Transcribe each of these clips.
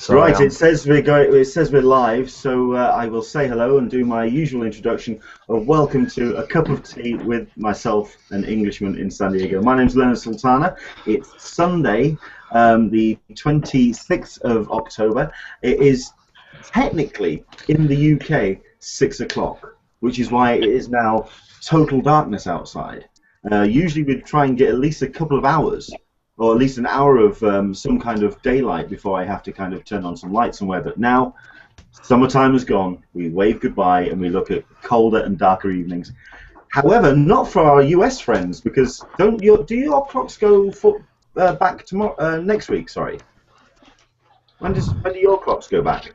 So, right, it says we're going. It says we're live, so I will say hello and do my usual introduction of welcome to a cup of tea with myself, an Englishman in San Diego. My name's Leonard Sultana. It's Sunday, the 26th of October. It is technically in the UK 6 o'clock, which is why it is now total darkness outside. Usually we'd try and get at least a couple of hours, or at least an hour of some kind of daylight before I have to kind of turn on some light somewhere. But now, summertime is gone. We wave goodbye and we look at colder and darker evenings. However, not for our US friends, because do your clocks go back tomorrow? Next week, sorry. When do your clocks go back?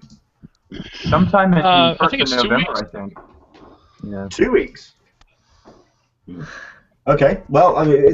sometime in I first think of it's 2 November, weeks. I think. Yeah. 2 weeks. Okay, well, I mean,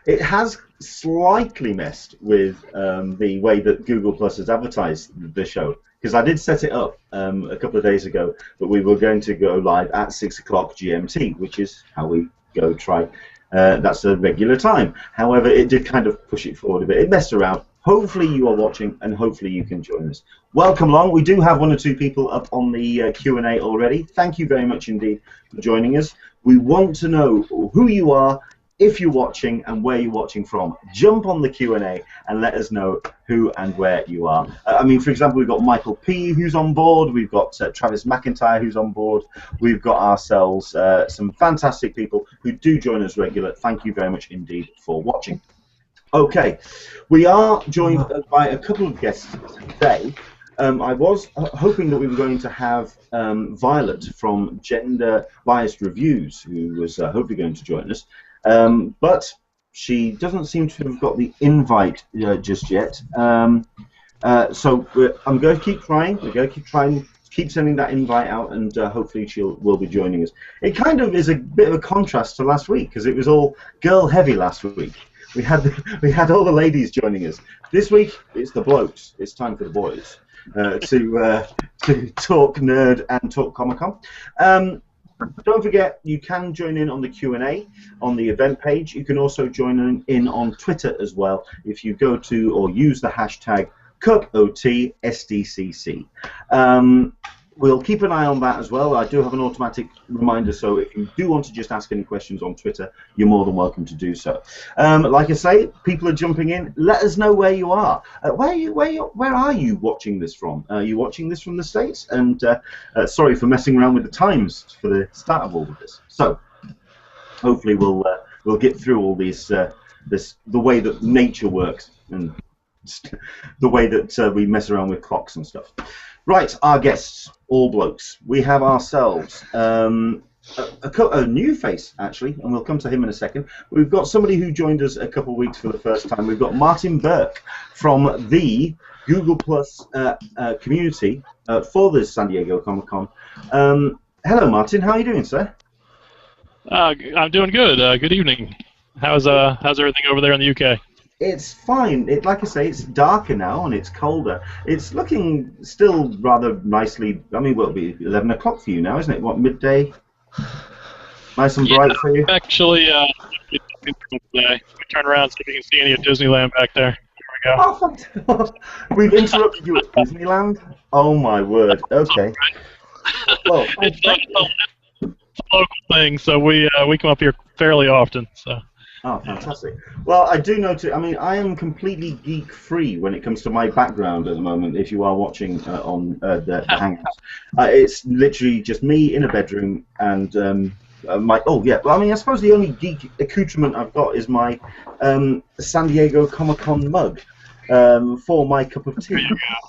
it has slightly messed with the way that Google Plus has advertised the show, because I did set it up a couple of days ago, but we were going to go live at 6 o'clock GMT, which is how we go try. That's a regular time. However, it did kind of push it forward a bit. It messed around. Hopefully you are watching, and hopefully you can join us. Welcome along. We do have one or two people up on the Q&A already. Thank you very much indeed for joining us. We want to know who you are, if you're watching, and where you're watching from. Jump on the Q&A and let us know who and where you are. I mean, for example, we've got Michael P. who's on board. We've got Travis McIntyre who's on board. We've got ourselves some fantastic people who do join us regular. Thank you very much indeed for watching. Okay, we are joined by a couple of guests today. I was hoping that we were going to have Violet from Gender Biased Reviews, who was hopefully going to join us, but she doesn't seem to have got the invite just yet. So I'm going to keep trying. We're going to keep trying, keep sending that invite out, and hopefully will be joining us. It kind of is a bit of a contrast to last week, because it was all girl heavy last week. We had all the ladies joining us. This week it's the blokes. It's time for the boys to talk nerd and talk Comic-Con. Don't forget, you can join in on the Q&A on the event page. You can also join in on Twitter as well if you go to or use the hashtag #CupOTSDCC. We'll keep an eye on that as well. I do have an automatic reminder, so if you do want to just ask any questions on Twitter, you're more than welcome to do so. Like I say, people are jumping in. Let us know where you are. Where are you watching this from? Are you watching this from the States? And sorry for messing around with the times for the start of all of this. So hopefully we'll get through all these the way that nature works and the way that we mess around with clocks and stuff. Right, our guests, all blokes. We have ourselves a new face, actually, and we'll come to him in a second. We've got somebody who joined us a couple of weeks for the first time. We've got Martin Burke from the Google Plus community for the San Diego Comic-Con. Hello, Martin. How are you doing, sir? I'm doing good. Good evening. How's everything over there in the UK? It's fine. Like I say, it's darker now and it's colder. It's looking still rather nicely. I mean, well, it'll be 11 o'clock for you now, isn't it? What, midday? Nice and bright for you? Actually, we turn around so we can see any of Disneyland back there. There we go. Oh, fantastic. We've interrupted you at Disneyland? Oh, my word. Okay. Well, it's a local thing, so we come up here fairly often. So. Oh, fantastic. Well, I do notice, I mean, I am completely geek-free when it comes to my background at the moment, if you are watching on the Hangouts. It's literally just me in a bedroom and oh, yeah, well, I mean, I suppose the only geek accoutrement I've got is my San Diego Comic-Con mug for my cup of tea.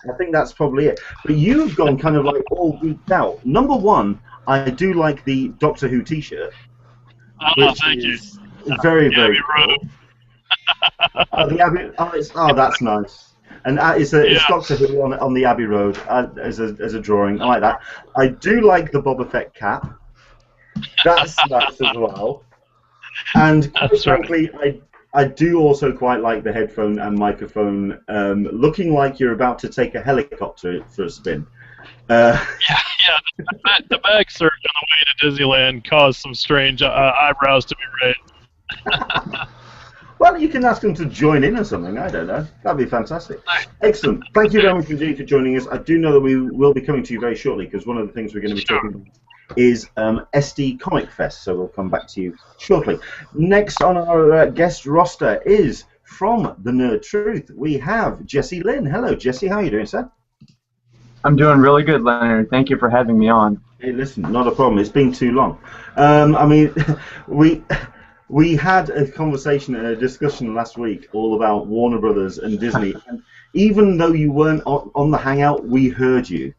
I think that's probably it. But you've gone kind of like all geeked out. Number one, I do like the Doctor Who t-shirt. Oh, thank you. Very, very cool. That's nice. And it's Doctor Who on the Abbey Road as a drawing. I like that. I do like the Boba Fett cap. That's nice as well. And quite frankly, I do also quite like the headphone and microphone, looking like you're about to take a helicopter for a spin. The bag search on the way to Disneyland caused some strange eyebrows to be raised. Well, you can ask them to join in or something. I don't know. That'd be fantastic. Excellent. Thank you very much indeed for joining us. I do know that we will be coming to you very shortly because one of the things we're going to be talking about is SD Comic Fest. So we'll come back to you shortly. Next on our guest roster is from the Nerd Truth. We have Jesse Lynn. Hello, Jesse. How are you doing, sir? I'm doing really good, Leonard. Thank you for having me on. Hey, listen, not a problem. It's been too long. I mean, we had a conversation and a discussion last week all about Warner Brothers and Disney. And even though you weren't on the Hangout, we heard you.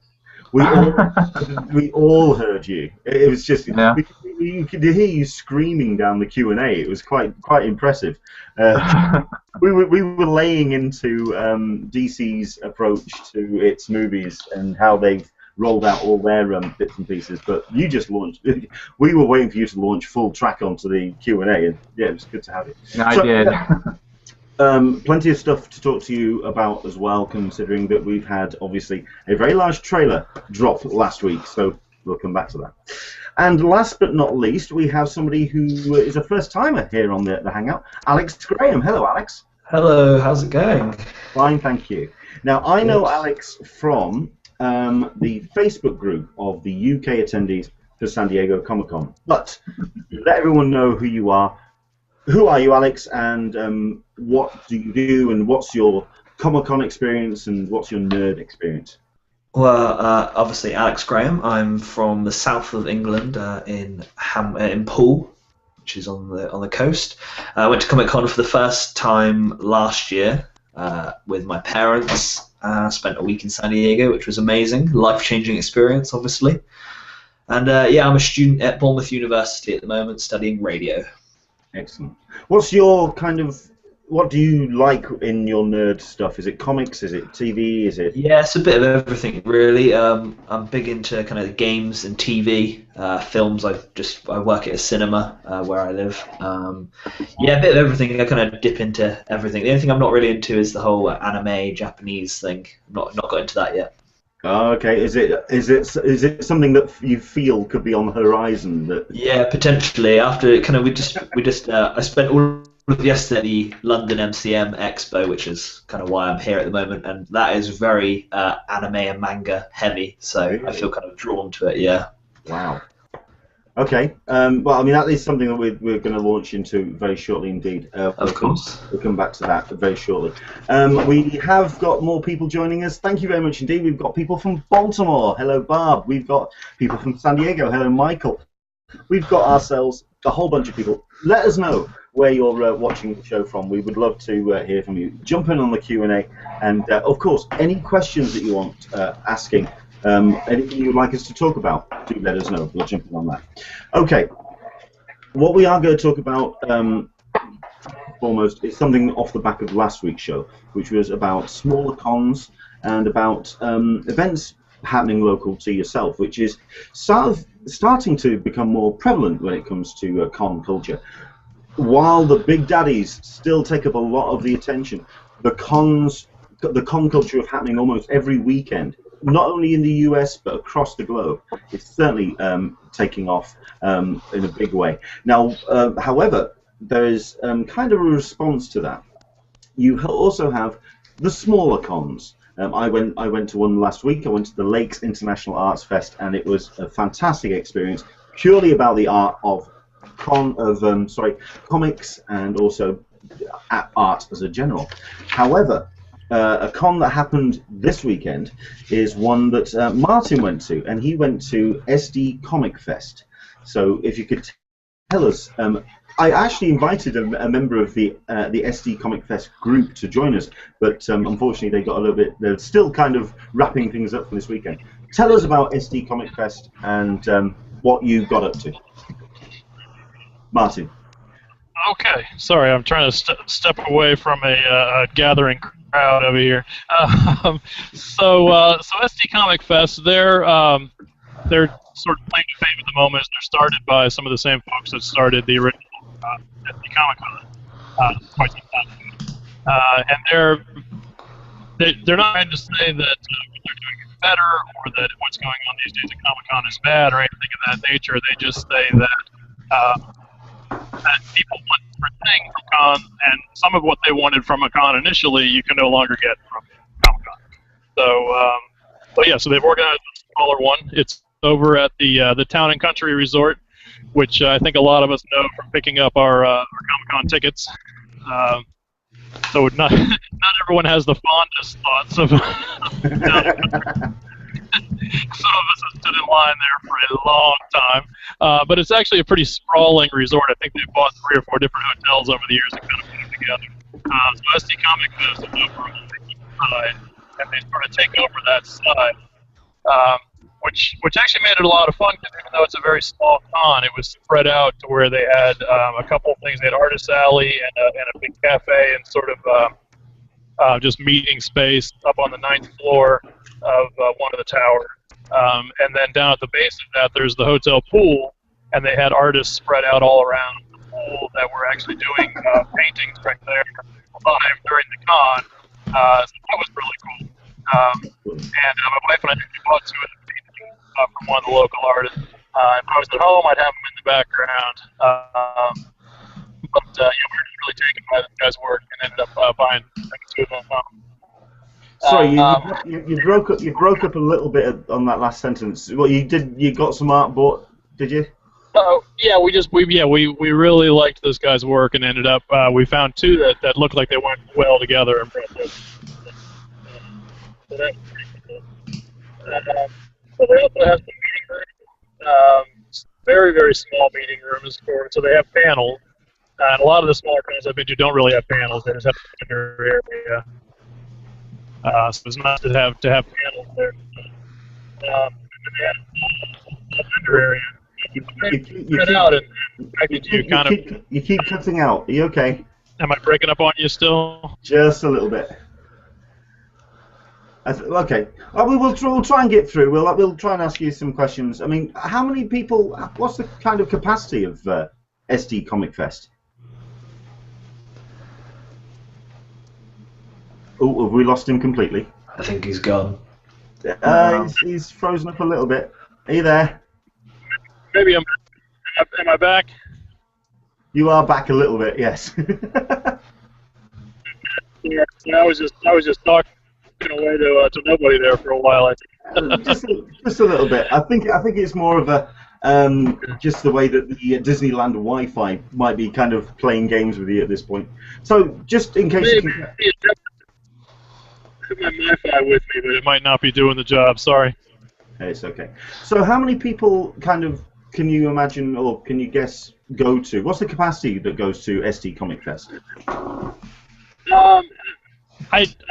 We all heard you. It was just you could hear you screaming down the Q&A. It was quite impressive. We were laying into DC's approach to its movies and how they've rolled out all their bits and pieces, but you just launched. We were waiting for you to launch full track onto the Q&A, and yeah, it was good to have you. I did. Plenty of stuff to talk to you about as well, considering that we've had, obviously, a very large trailer drop last week, so we'll come back to that. And last but not least, we have somebody who is a first-timer here on the Hangout, Alex Graham. Hello, Alex. Hello, how's it going? Fine, thank you. Now, I know Alex from the Facebook group of the UK attendees for San Diego Comic-Con, but let everyone know who you are. Who are you, Alex, and what do you do, and what's your Comic-Con experience, and what's your nerd experience? Well, obviously Alex Graham. I'm from the south of England, in Poole, which is on the coast. I went to Comic-Con for the first time last year with my parents. Spent a week in San Diego, which was amazing, life-changing experience, obviously. And yeah, I'm a student at Bournemouth University at the moment, studying radio. Excellent. What's your what do you like in your nerd stuff? Is it comics? Is it TV? Is it? Yeah, it's a bit of everything, really. I'm big into kind of games and TV, films. I work at a cinema where I live. Yeah, a bit of everything. I kind of dip into everything. The only thing I'm not really into is the whole anime Japanese thing. Not got into that yet. Oh, okay. Is it something that you feel could be on the horizon? That... Yeah, potentially. After kind of I spent all of yesterday at the London MCM Expo, which is kind of why I'm here at the moment, and that is very anime and manga heavy. So really? I feel kind of drawn to it. Yeah. Wow. Okay. Well, I mean, that is something that we're going to launch into very shortly indeed. Of course. We'll come back to that very shortly. We have got more people joining us. Thank you very much indeed. We've got people from Baltimore. Hello, Barb. We've got people from San Diego. Hello, Michael. We've got ourselves a whole bunch of people. Let us know where you're watching the show from. We would love to hear from you. Jump in on the Q&A. And, of course, any questions that you want asking, anything you'd like us to talk about, do let us know. We'll jump in on that. Okay. What we are going to talk about foremost is something off the back of last week's show, which was about smaller cons and about events happening local to yourself, which is starting to become more prevalent when it comes to con culture. While the big daddies still take up a lot of the attention, the con culture of happening almost every weekend, not only in the US but across the globe, is certainly taking off in a big way. Now, however, there is kind of a response to that. You also have the smaller cons. I went to one last week. I went to the Lakes International Arts Fest, and it was a fantastic experience, purely about the art of comics and also art as a general. However, a con that happened this weekend is one that Martin went to, and he went to SD Comic Fest. So if you could tell us, I actually invited a member of the SD Comic Fest group to join us, but unfortunately they got a little bit, they're still kind of wrapping things up for this weekend. Tell us about SD Comic Fest and what you got up to. Martin. Okay, sorry, I'm trying to step away from a gathering crowd over here. So SD Comic Fest, they're sort of claim to fame at the moment. They're started by some of the same folks that started the original SD Comic Con quite some time ago. And they're not trying to say that they're doing it better or that what's going on these days at Comic Con is bad or anything of that nature. They just say that that people want different things from con, and some of what they wanted from a con initially, you can no longer get from Comic-Con. So they've organized a smaller one. It's over at the Town and Country Resort, which I think a lot of us know from picking up our Comic-Con tickets. So not everyone has the fondest thoughts of Town and Country. Some of us have stood in line there for a long time, but it's actually a pretty sprawling resort. I think they've bought 3 or 4 different hotels over the years and kind of put them together. So SD Comic Fest is over on the east side, and they sort of take over that side, which actually made it a lot of fun, because even though it's a very small con, it was spread out to where they had a couple of things. They had Artist Alley and a big cafe and sort of just meeting space up on the 9th floor of one of the towers. And then down at the base of that, there's the hotel pool, and they had artists spread out all around the pool that were actually doing paintings right there live during the con. So that was really cool. And my wife and I actually bought 2 of the paintings from one of the local artists. If I was at home, I'd have them in the background. But we were just really taken by this guy's work and ended up buying 2 of them home. Sorry, you broke up. You broke up a little bit on that last sentence. Well, you did. You got some art bought, did you? Oh yeah, we really liked this guy's work and ended up we found 2 that looked like they went well together. So that was pretty cool. So they also have some meeting rooms, very, very small meeting rooms so they have panels. And a lot of the smaller cons I've been to don't really have panels; they just have a vendor area. So it's nice to have panels there. And they have a vendor area. You keep cutting out. Are you okay? Am I breaking up on you still? Just a little bit. Okay. We'll try and get through. We'll try and ask you some questions. I mean, how many people? What's the kind of capacity of SD Comic Fest? Oh, have we lost him completely? I think he's gone. He's frozen up a little bit. Are you there? Maybe am I back? You are back a little bit, yes. Yeah, I was just talking away to nobody there for a while. I think. just a little bit. I think it's more of a just the way that the Disneyland Wi-Fi might be kind of playing games with you at this point. So just in case you can. I have my Wi-Fi with me, but it might not be doing the job. Sorry. It's okay. So how many people kind of can you imagine or can you guess go to? What's the capacity that goes to SD Comic Fest? I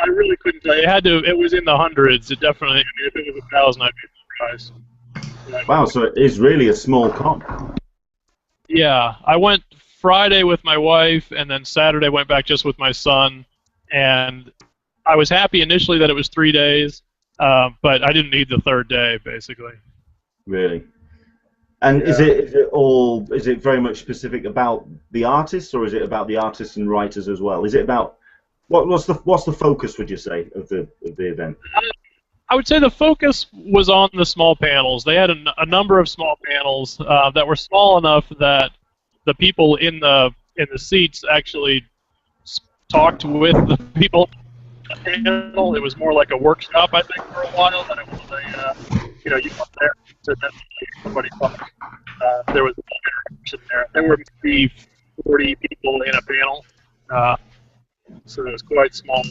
really couldn't tell you. It was in the hundreds. It definitely. I mean, if it was 1,000, I'd be surprised. Wow, so it is really a small con. Yeah, I went Friday with my wife, and then Saturday went back just with my son, and I was happy initially that it was 3 days, but I didn't need the 3rd day, basically. Really? And yeah. Is it very much specific about the artists, or is it about the artists and writers as well? Is it about what's the focus, would you say, of the event? I would say the focus was on the small panels. They had a number of small panels that were small enough that the people in the seats actually talked with the people. It was more like a workshop, I think, for a while than it was a, you come there to somebody talk. There was a interaction there. There were maybe 40 people in a panel, so it was quite small.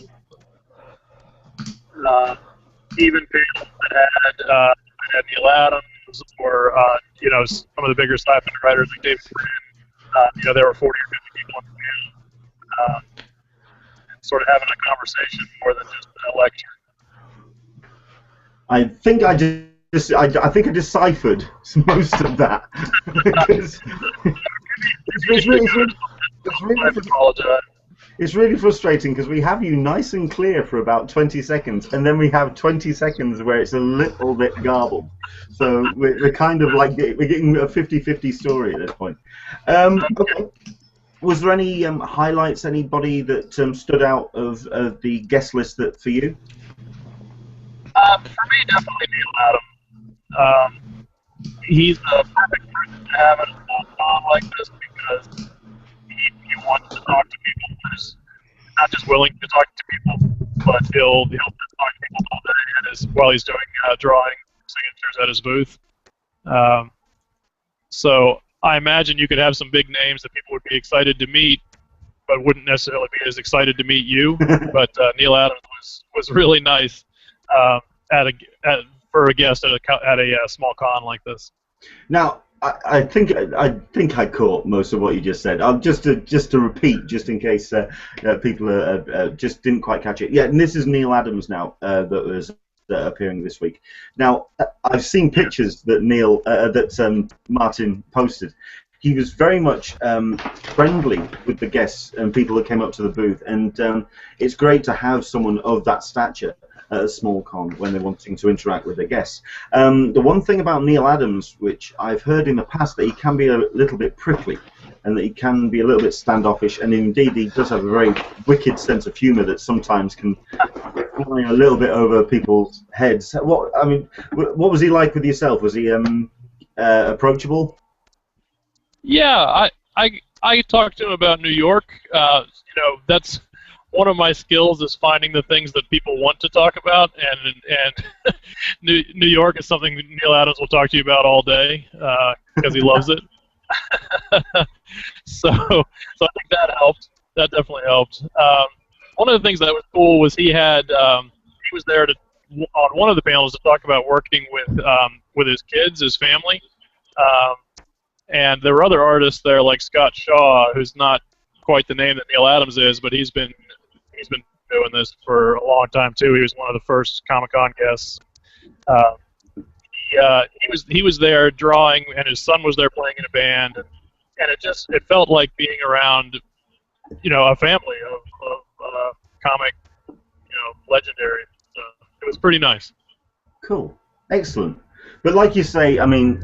Even panels that had Neil Adams or some of the bigger sci-fi writers like David Brin. There were 40 or 50 people on the panel. Sort of having a conversation more than just a lecture. I think I deciphered most of that. It's really frustrating because we have you nice and clear for about 20 seconds, and then we have 20 seconds where it's a little bit garbled. So we're kind of like we're getting a 50-50 story at this point. Okay. Was there any highlights, anybody that stood out of the guest list for you? For me, definitely Neil Adams. He's the perfect person to have at a con like this because he wants to talk to people. He's not just willing to talk to people, but he'll just talk to people all day while he's doing drawing signatures at his booth. So I imagine you could have some big names that people would be excited to meet, but wouldn't necessarily be as excited to meet you. But Neal Adams was really nice for a guest at a small con like this. Now, I think I caught most of what you just said. Just to repeat, just in case people just didn't quite catch it. Yeah, and this is Neal Adams now that was appearing this week. Now, I've seen pictures that Martin posted. He was very much friendly with the guests and people that came up to the booth, and it's great to have someone of that stature at a small con when they're wanting to interact with their guests. The one thing about Neal Adams, which I've heard in the past, that he can be a little bit prickly, and that he can be a little bit standoffish, and indeed he does have a very wicked sense of humour that sometimes can fly a little bit over people's heads. What was he like with yourself? Was he approachable? Yeah, I talked to him about New York. That's one of my skills, is finding the things that people want to talk about, and New York is something Neal Adams will talk to you about all day because he loves it. So I think that helped. That definitely helped. One of the things that was cool was he was there on one of the panels to talk about working with his kids, his family. And there were other artists there like Scott Shaw, who's not quite the name that Neal Adams is, but he's been doing this for a long time too. He was one of the first Comic-Con guests. He was there drawing, and his son was there playing in a band, and it felt like being around, a family of comic, legendary. So it was pretty nice. Cool, excellent. But like you say, I mean,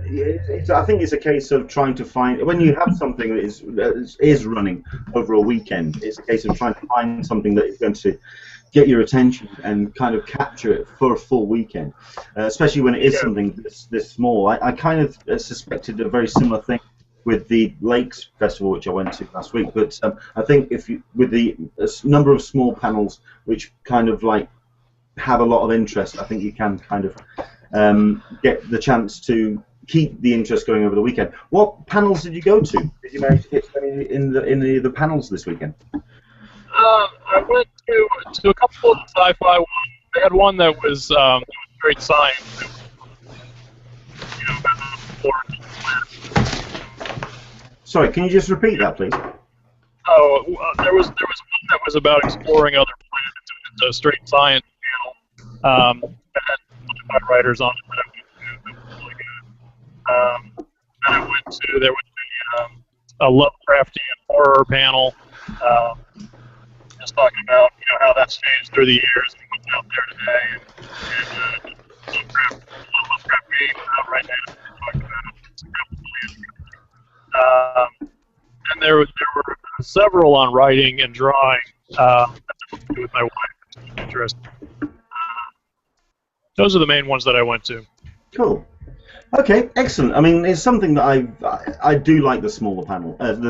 I think it's a case of trying to find, when you have something that is running over a weekend, it's a case of trying to find something that is going to get your attention and kind of capture it for a full weekend, especially when it is something this small. I kind of suspected a very similar thing with the Lakes Festival, which I went to last week, but I think with the number of small panels which kind of like have a lot of interest, I think you can kind of get the chance to keep the interest going over the weekend. What panels did you go to? Did you manage to hit any in the panels this weekend? I went to a couple of sci-fi ones. They had one that was great science. Sorry, can you just repeat that, please? Oh, there was one that was about exploring other planets. It's a straight science panel. That had writers on it that I went to. That was really good. And there was a Lovecraftian horror panel, just talking about how that's changed through the years and what's out there today, and Lovecraft games out right now. Talking about and there were several on writing and drawing that I do with my wife. Interesting. Those are the main ones that I went to. Cool. Okay, excellent. I mean, it's something that I do like the smaller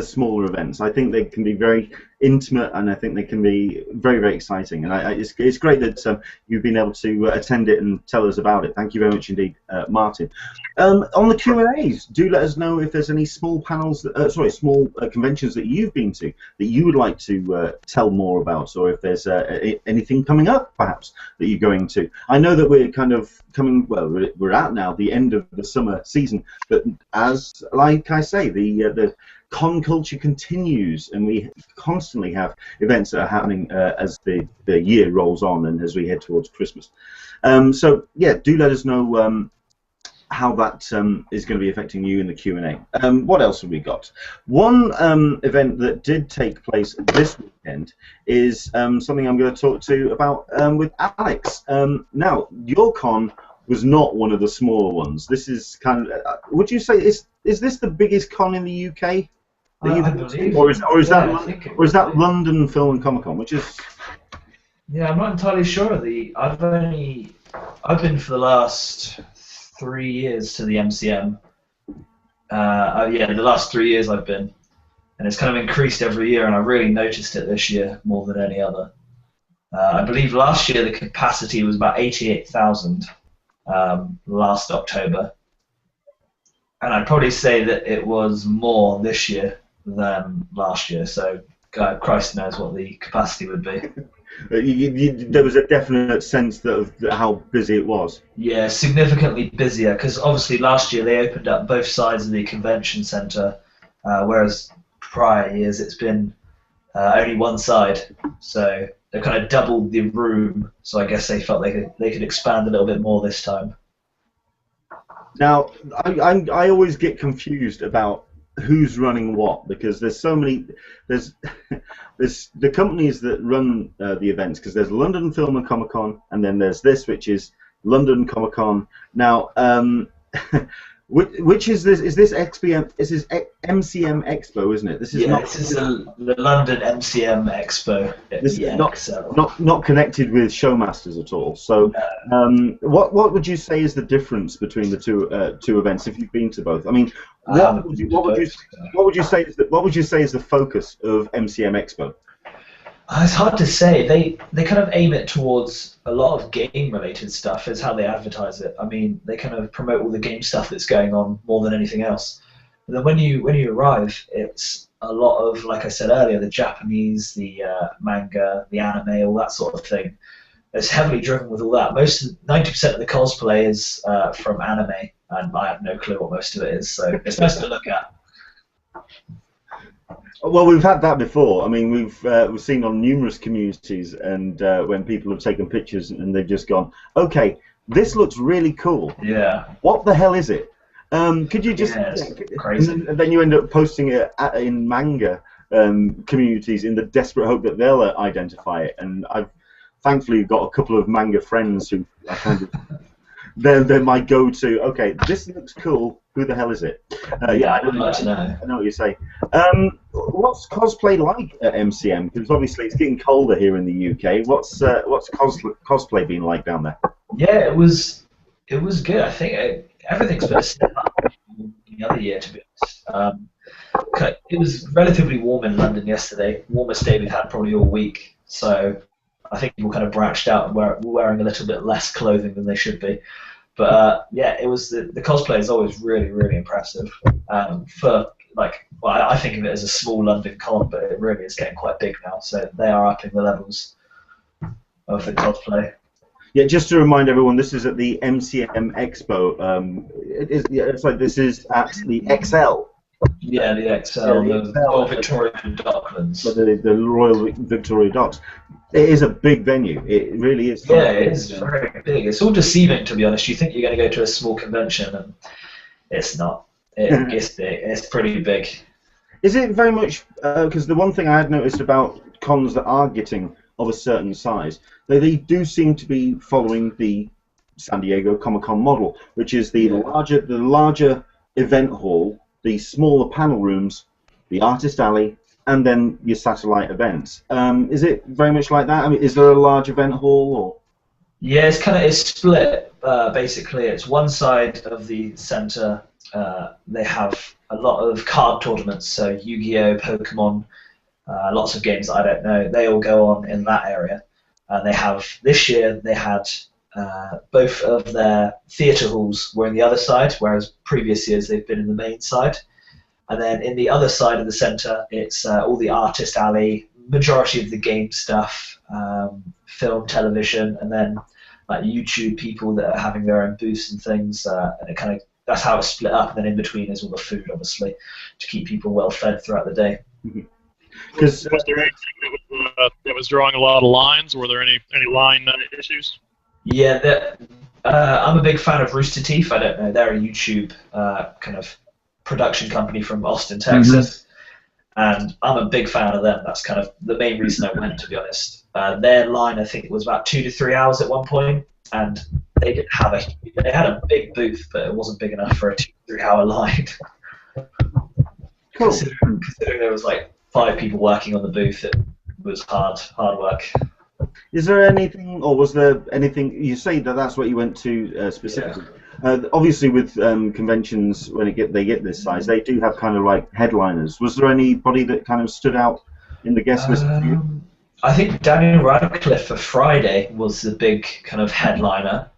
smaller events. I think they can be very intimate, and I think they can be very, very exciting. And it's great that you've been able to attend it and tell us about it. Thank you very much indeed, Martin. On the Q&As, do let us know if there's any small panels, small conventions that you've been to that you would like to tell more about, or if there's anything coming up, perhaps, that you're going to. I know that we're kind of we're at now the end of the summer season, but as like I say, the con culture continues, and we constantly have events that are happening as the year rolls on and as we head towards Christmas. So yeah, do let us know how that is going to be affecting you in the Q&A. What else have we got? One event that did take place this weekend is something I'm going to talk to about with Alex. Now, your con was not one of the smaller ones. This is kind of, would you say, is this the biggest con in the UK? I believe. Or is that London Film and Comic Con, which is? Yeah, I'm not entirely sure. I've been for the last 3 years to the MCM. Yeah, the last 3 years I've been. and it's kind of increased every year, and I really noticed it this year more than any other. I believe last year the capacity was about 88,000 last October, and I'd probably say that it was more this year than last year, so Christ knows what the capacity would be. There was a definite sense of how busy it was. Yeah, significantly busier, because obviously last year they opened up both sides of the convention centre, whereas prior years it's been only one side. So they kind of doubled the room, so I guess they felt they could expand a little bit more this time. Now, I always get confused about who's running what, because there's so many. There's the companies that run the events, because there's London Film and Comic Con, and then there's this, which is London Comic Con. Now, which is this? Is this XPM? This is MCM Expo, isn't it? This is this is the London MCM Expo. This is not connected with Showmasters at all. So, what would you say is the difference between the two events, if you've been to both? I mean, what would you say is the focus of MCM Expo? It's hard to say. They kind of aim it towards a lot of game-related stuff, is how they advertise it. I mean, they kind of promote all the game stuff that's going on more than anything else. And then when you arrive, it's a lot of, like I said earlier, the Japanese, the manga, the anime, all that sort of thing. It's heavily driven with all that. 90% of the cosplay is from anime, and I have no clue what most of it is, so it's nice to look at. Well, we've had that before. I mean, we've seen on numerous communities, and when people have taken pictures and they've just gone, okay, this looks really cool. Yeah. What the hell is it? Could you just? Yeah, it's crazy. And then you end up posting it in manga communities in the desperate hope that they'll identify it. And I've thankfully got a couple of manga friends who are kind of. They're my go-to. Okay, this looks cool. Who the hell is it? Yeah, I would like to know. I know what you say. What's cosplay like at MCM? Because obviously it's getting colder here in the UK. What's cosplay been like down there? Yeah, it was good. I think everything's been a step up from the other year, to be honest. It was relatively warm in London yesterday. Warmest day we've had probably all week. So I think people kind of branched out and were wearing a little bit less clothing than they should be. But yeah, it was the cosplay is always really, really impressive. I think of it as a small London con, but it really is getting quite big now. So they are upping the levels of the cosplay. Yeah, just to remind everyone, this is at the MCM Expo. It's like this is at the XL. Yeah, the XL, the Royal Victoria Docklands. The Royal Victoria Docks. It is a big venue. It really is. Yeah, it is very big. It's all deceiving, to be honest. You think you're going to go to a small convention, and it's not. It's big. It's pretty big. Is it very much? Because the one thing I had noticed about cons that are getting of a certain size, they do seem to be following the San Diego Comic-Con model, which is the larger event hall, the smaller panel rooms, the artist alley, and then your satellite events. Is it very much like that? I mean, is there a large event hall? Or? Yeah, it's split. Basically, it's one side of the center. They have a lot of card tournaments, so Yu-Gi-Oh, Pokemon, lots of games that I don't know. They all go on in that area. And this year they had both of their theatre halls were in the other side, whereas previous years they've been in the main side. And then in the other side of the centre, it's all the artist alley, majority of the game stuff, film, television, and then like YouTube people that are having their own booths and things. And that's how it's split up. And then in between is all the food, obviously, to keep people well fed throughout the day. Was there anything that was drawing a lot of lines? Were there any line issues? Yeah, I'm a big fan of Rooster Teeth. I don't know, they're a YouTube kind of production company from Austin, Texas, and I'm a big fan of them. That's kind of the main reason I went, to be honest. Their line, I think, was about 2 to 3 hours at one point, and they had a big booth, but it wasn't big enough for a 2 to 3 hour line. Cool. Considering there was like 5 people working on the booth, it was hard work. Is there anything, or was there anything? You say that's what you went to specifically. Obviously, with conventions, when they get this size, they do have kind of like headliners. Was there anybody that kind of stood out in the guest list for you? I think Daniel Radcliffe for Friday was the big kind of headliner.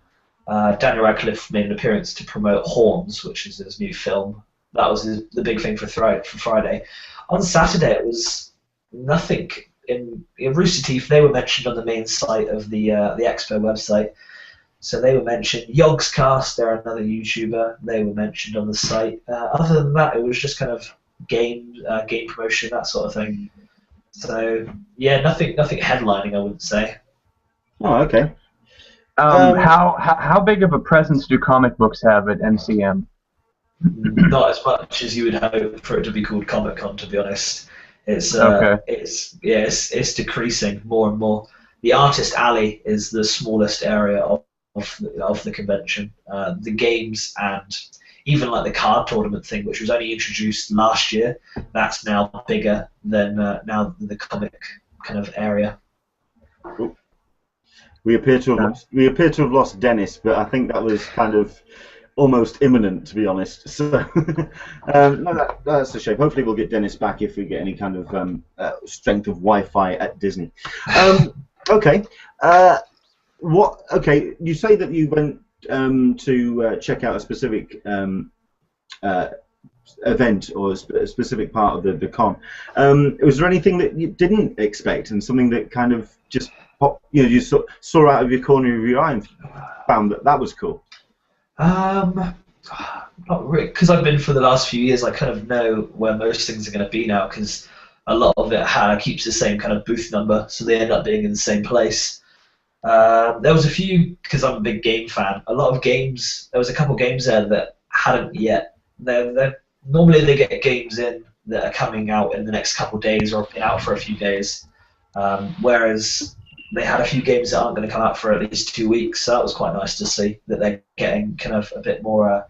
Daniel Radcliffe made an appearance to promote Horns, which is his new film. That was the big thing for Friday. On Saturday, it was nothing. In Rooster Teeth, they were mentioned on the main site of the Expo website. So they were mentioned. Yogscast, they're another YouTuber. They were mentioned on the site. Other than that, it was just kind of game promotion, that sort of thing. So yeah, nothing headlining, I wouldn't say. Oh, okay. How big of a presence do comic books have at MCM? Not as much as you would hope for it to be called Comic Con, to be honest. It's it's decreasing more and more. The Artist Alley is the smallest area of the convention. The games and even like the card tournament thing, which was only introduced last year, that's now bigger than now the comic kind of area. We appear to have lost Dennis, but I think that was kind of almost imminent, to be honest. So no, that's a shame. Hopefully, we'll get Dennis back if we get any kind of strength of Wi-Fi at Disney. Okay. Okay. You say that you went to check out a specific event or a specific part of the con. Was there anything that you didn't expect, and something that kind of just you saw out of your corner of your eye and found that was cool? Not really, because I've been for the last few years. I kind of know where most things are going to be now, because a lot of it keeps the same kind of booth number, so they end up being in the same place. There was a few, because I'm a big game fan. A lot of games. There was a couple games there that hadn't yet. Normally they get games in that are coming out in the next couple of days or been out for a few days, whereas they had a few games that aren't going to come out for at least 2 weeks. So that was quite nice to see that they're getting kind of a bit more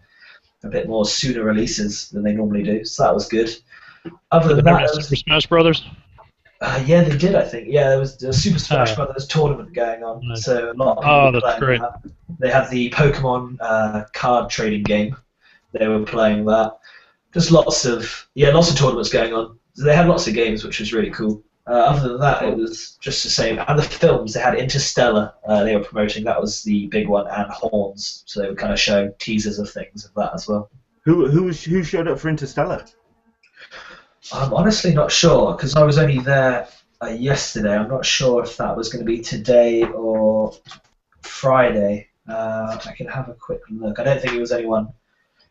sooner releases than they normally do. So that was good. Other than that, Super Smash Brothers. Yeah, they did. I think. Yeah, there was a Super Smash Brothers tournament going on. Nice. So a lot of people that's great. that. They had the Pokemon card trading game. They were playing that. Just lots of tournaments going on. So they had lots of games, which was really cool. Other than that, it was just the same. And the films, they had Interstellar. They were promoting. That was the big one, and Horns. So they were kind of showing teasers of things of that as well. Who showed up for Interstellar? I'm honestly not sure, because I was only there yesterday. I'm not sure if that was going to be today or Friday. I can have a quick look. I don't think it was anyone.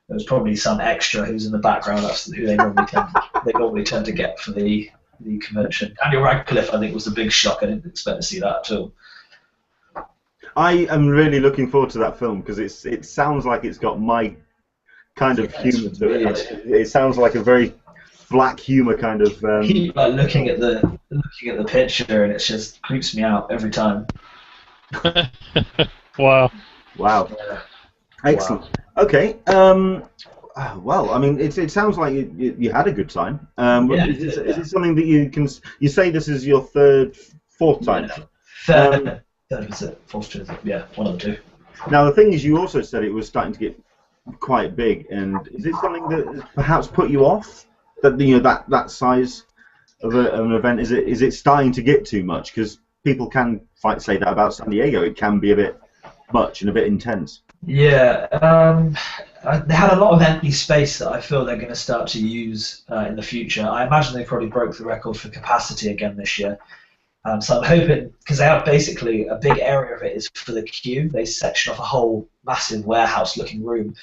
It was probably some extra who's in the background. That's who they normally tend to get for the convention. Daniel Radcliffe, I think, was the big shock. I didn't expect to see that at all. I am really looking forward to that film, because it sounds like it's got my kind of humour to it. It sounds like a very black humour kind of. Keep looking at the picture, and it just creeps me out every time. Wow. Yeah. Excellent. Wow. Okay. Well, I mean, it sounds like you had a good time. Is it something that you say this is your fourth time? Third was it? Fourth, yeah, one of the two. Now the thing is, you also said it was starting to get quite big, and is it something that perhaps put you off? That size of an event, is it starting to get too much? Because people can say that about San Diego. It can be a bit much and a bit intense. Yeah, they had a lot of empty space that I feel they're going to start to use in the future. I imagine they probably broke the record for capacity again this year. So I'm hoping, because they have basically a big area of it is for the queue. They section off a whole massive warehouse-looking room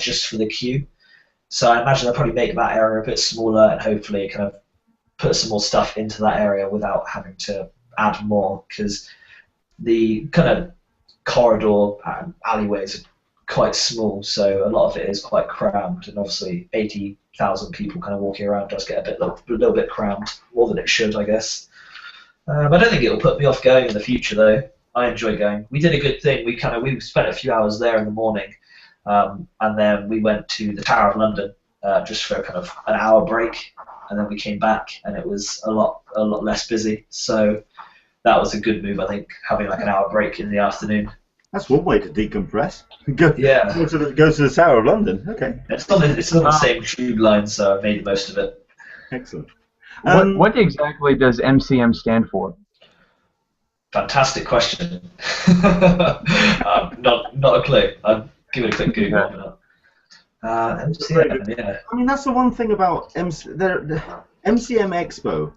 just for the queue. So I imagine they'll probably make that area a bit smaller and hopefully kind of put some more stuff into that area without having to add more, because the kind of corridor alleyways are quite small, so a lot of it is quite crammed, and obviously 80,000 people kind of walking around does get a little bit crammed, more than it should, I guess. I don't think it'll put me off going in the future, though. I enjoy going. We did a good thing. We spent a few hours there in the morning, and then we went to the Tower of London just for kind of an hour break, and then we came back, and it was a lot less busy. So that was a good move, I think, having like an hour break in the afternoon. That's one way to decompress. Go Yeah. go to the Tower of London. Okay, It's on the same tube line, so I made the most of it. excellent. What exactly does MCM stand for? Fantastic question. Not a clue. I'll give it a quick Google. MCM, yeah. I mean, that's the one thing about the MCM Expo.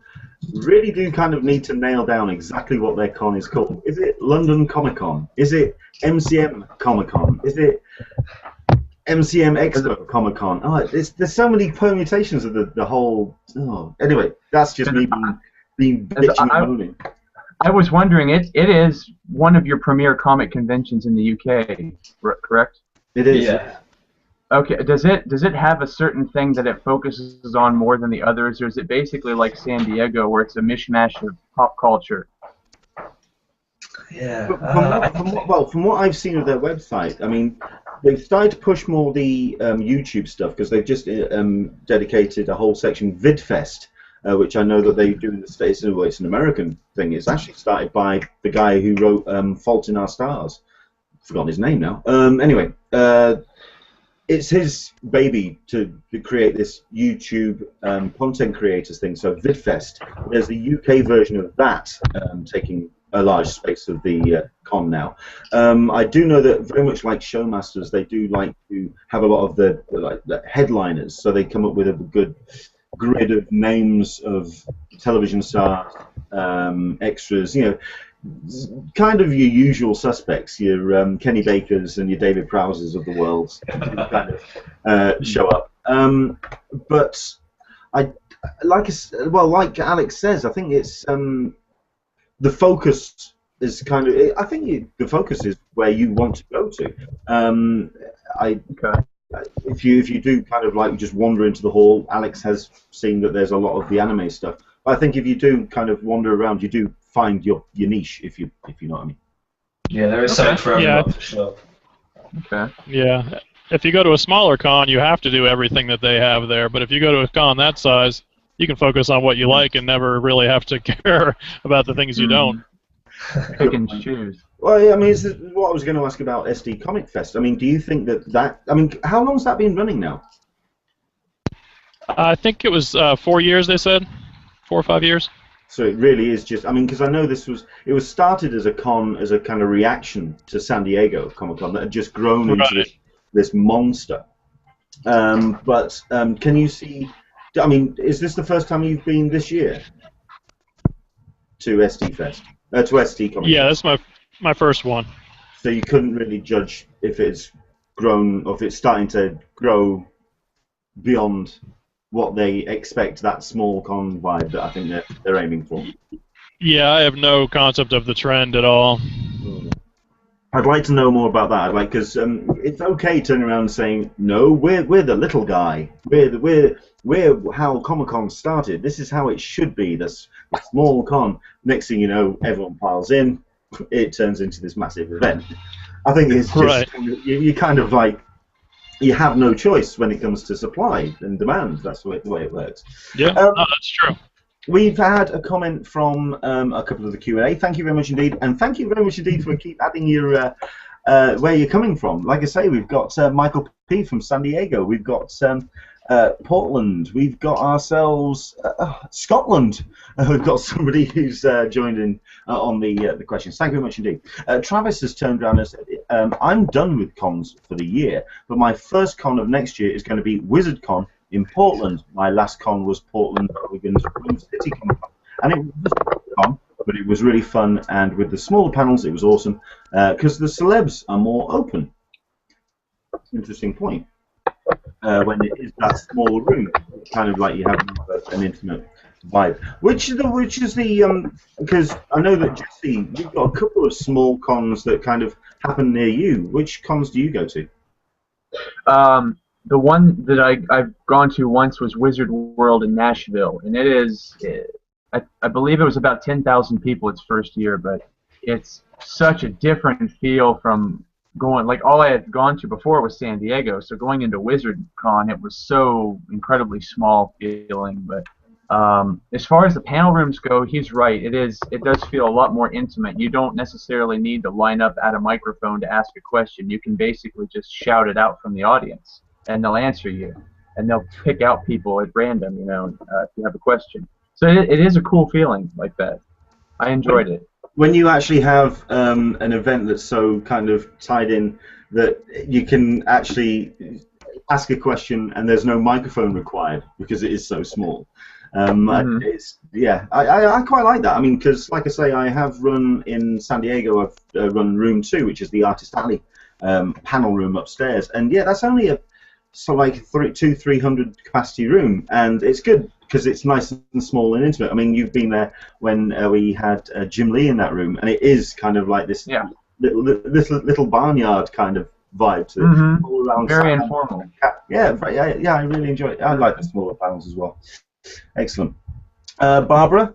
Really do kind of need to nail down exactly what their con is called. Is it London Comic Con? Is it MCM Comic Con? Is it MCM Expo Comic Con? Oh, there's so many permutations of the whole. Oh, anyway, that's just me being bitching and moaning. I was wondering, it is one of your premier comic conventions in the UK, correct? It is. Yeah. Okay. Does it have a certain thing that it focuses on more than the others, or is it basically like San Diego, where it's a mishmash of pop culture? Yeah. From what I've seen of their website, I mean, they've started to push more the YouTube stuff because they've just dedicated a whole section VidFest, which I know that they do in the States. Well, it's an American thing. It's actually started by the guy who wrote Fault in Our Stars. I've forgotten his name now. Anyway, it's his baby to create this YouTube content creators thing. So VidFest, there's the UK version of that taking a large space of the con now. I do know that very much like Showmasters, they do like to have a lot of the headliners. So they come up with a good grid of names of television stars, extras, you know, kind of your usual suspects, your Kenny Bakers and your David Prowsers of the world kind of show up. But like Alex says, I think it's the focus is kind of. I think the focus is where you want to go to. If you do kind of like just wander into the hall, Alex has seen that there's a lot of the anime stuff. But I think if you do kind of wander around, you do find your niche, if you know what I mean. Yeah, there is something for everyone for sure. Okay. Yeah. If you go to a smaller con, you have to do everything that they have there. But if you go to a con that size, you can focus on what you like and never really have to care about the things you don't. Pick and choose. Well, yeah, I mean, what I was going to ask about SD Comic Fest. I mean, do you think that I mean, how long's that been running now? I think it was 4 years, they said. 4 or 5 years. So it really is just, I mean, because I know it was started as a con, as a kind of reaction to San Diego Comic Con that had just grown into this monster. But can you see, I mean, is this the first time you've been this year to SD Fest? To SD Comic Con? Yeah, that's my first one. So you couldn't really judge if it's grown, or if it's starting to grow beyond what they expect, that small con vibe that I think they're aiming for. Yeah, I have no concept of the trend at all. I'd like to know more about that. Because it's okay turning around and saying, no, we're the little guy. We're how Comic-Con started. This is how it should be. This small con. Next thing you know, everyone piles in. It turns into this massive event. I think it's just you kind of like. You have no choice when it comes to supply and demand. That's the way it works. Yeah, no, that's true. We've had a comment from a couple of the Q&A. Thank you very much indeed, and thank you very much indeed for keep adding your where you're coming from. Like I say, we've got Michael P from San Diego. We've got Portland. We've got ourselves Scotland. We've got somebody who's joined in on the questions. Thank you very much indeed. Travis has turned around and said, I'm done with cons for the year, but my first con of next year is going to be WizardCon in Portland. My last con was Portland, Oregon's Queen City Comic Con, and it was a con, but it was really fun, and with the smaller panels, it was awesome, because the celebs are more open. Interesting point. When it is that small room, kind of like you have an intimate vibe. Which is the because I know that Jesse, you've got a couple of small cons that kind of happen near you. Which cons do you go to? The one that I've gone to once was Wizard World in Nashville, and it is, I believe it was about 10,000 people its first year, but it's such a different feel from going, like all I had gone to before was San Diego, so going into WizardCon, it was so incredibly small feeling, but As far as the panel rooms go, he's right. It does feel a lot more intimate. You don't necessarily need to line up at a microphone to ask a question. You can basically just shout it out from the audience, and they'll answer you. And they'll pick out people at random, if you have a question. So it is a cool feeling like that. I enjoyed it. When you actually have an event that's so kind of tied in that you can actually ask a question and there's no microphone required because it is so small. I quite like that. I mean, because like I say, I have run in San Diego. I've run Room 2, which is the Artist Alley panel room upstairs, and yeah, that's only a 300 capacity room, and it's good because it's nice and small and intimate. I mean, you've been there when we had Jim Lee in that room, and it is kind of like this little barnyard kind of vibe to it. All around very informal. Yeah, I really enjoy it. I like the smaller panels as well. Excellent. Barbara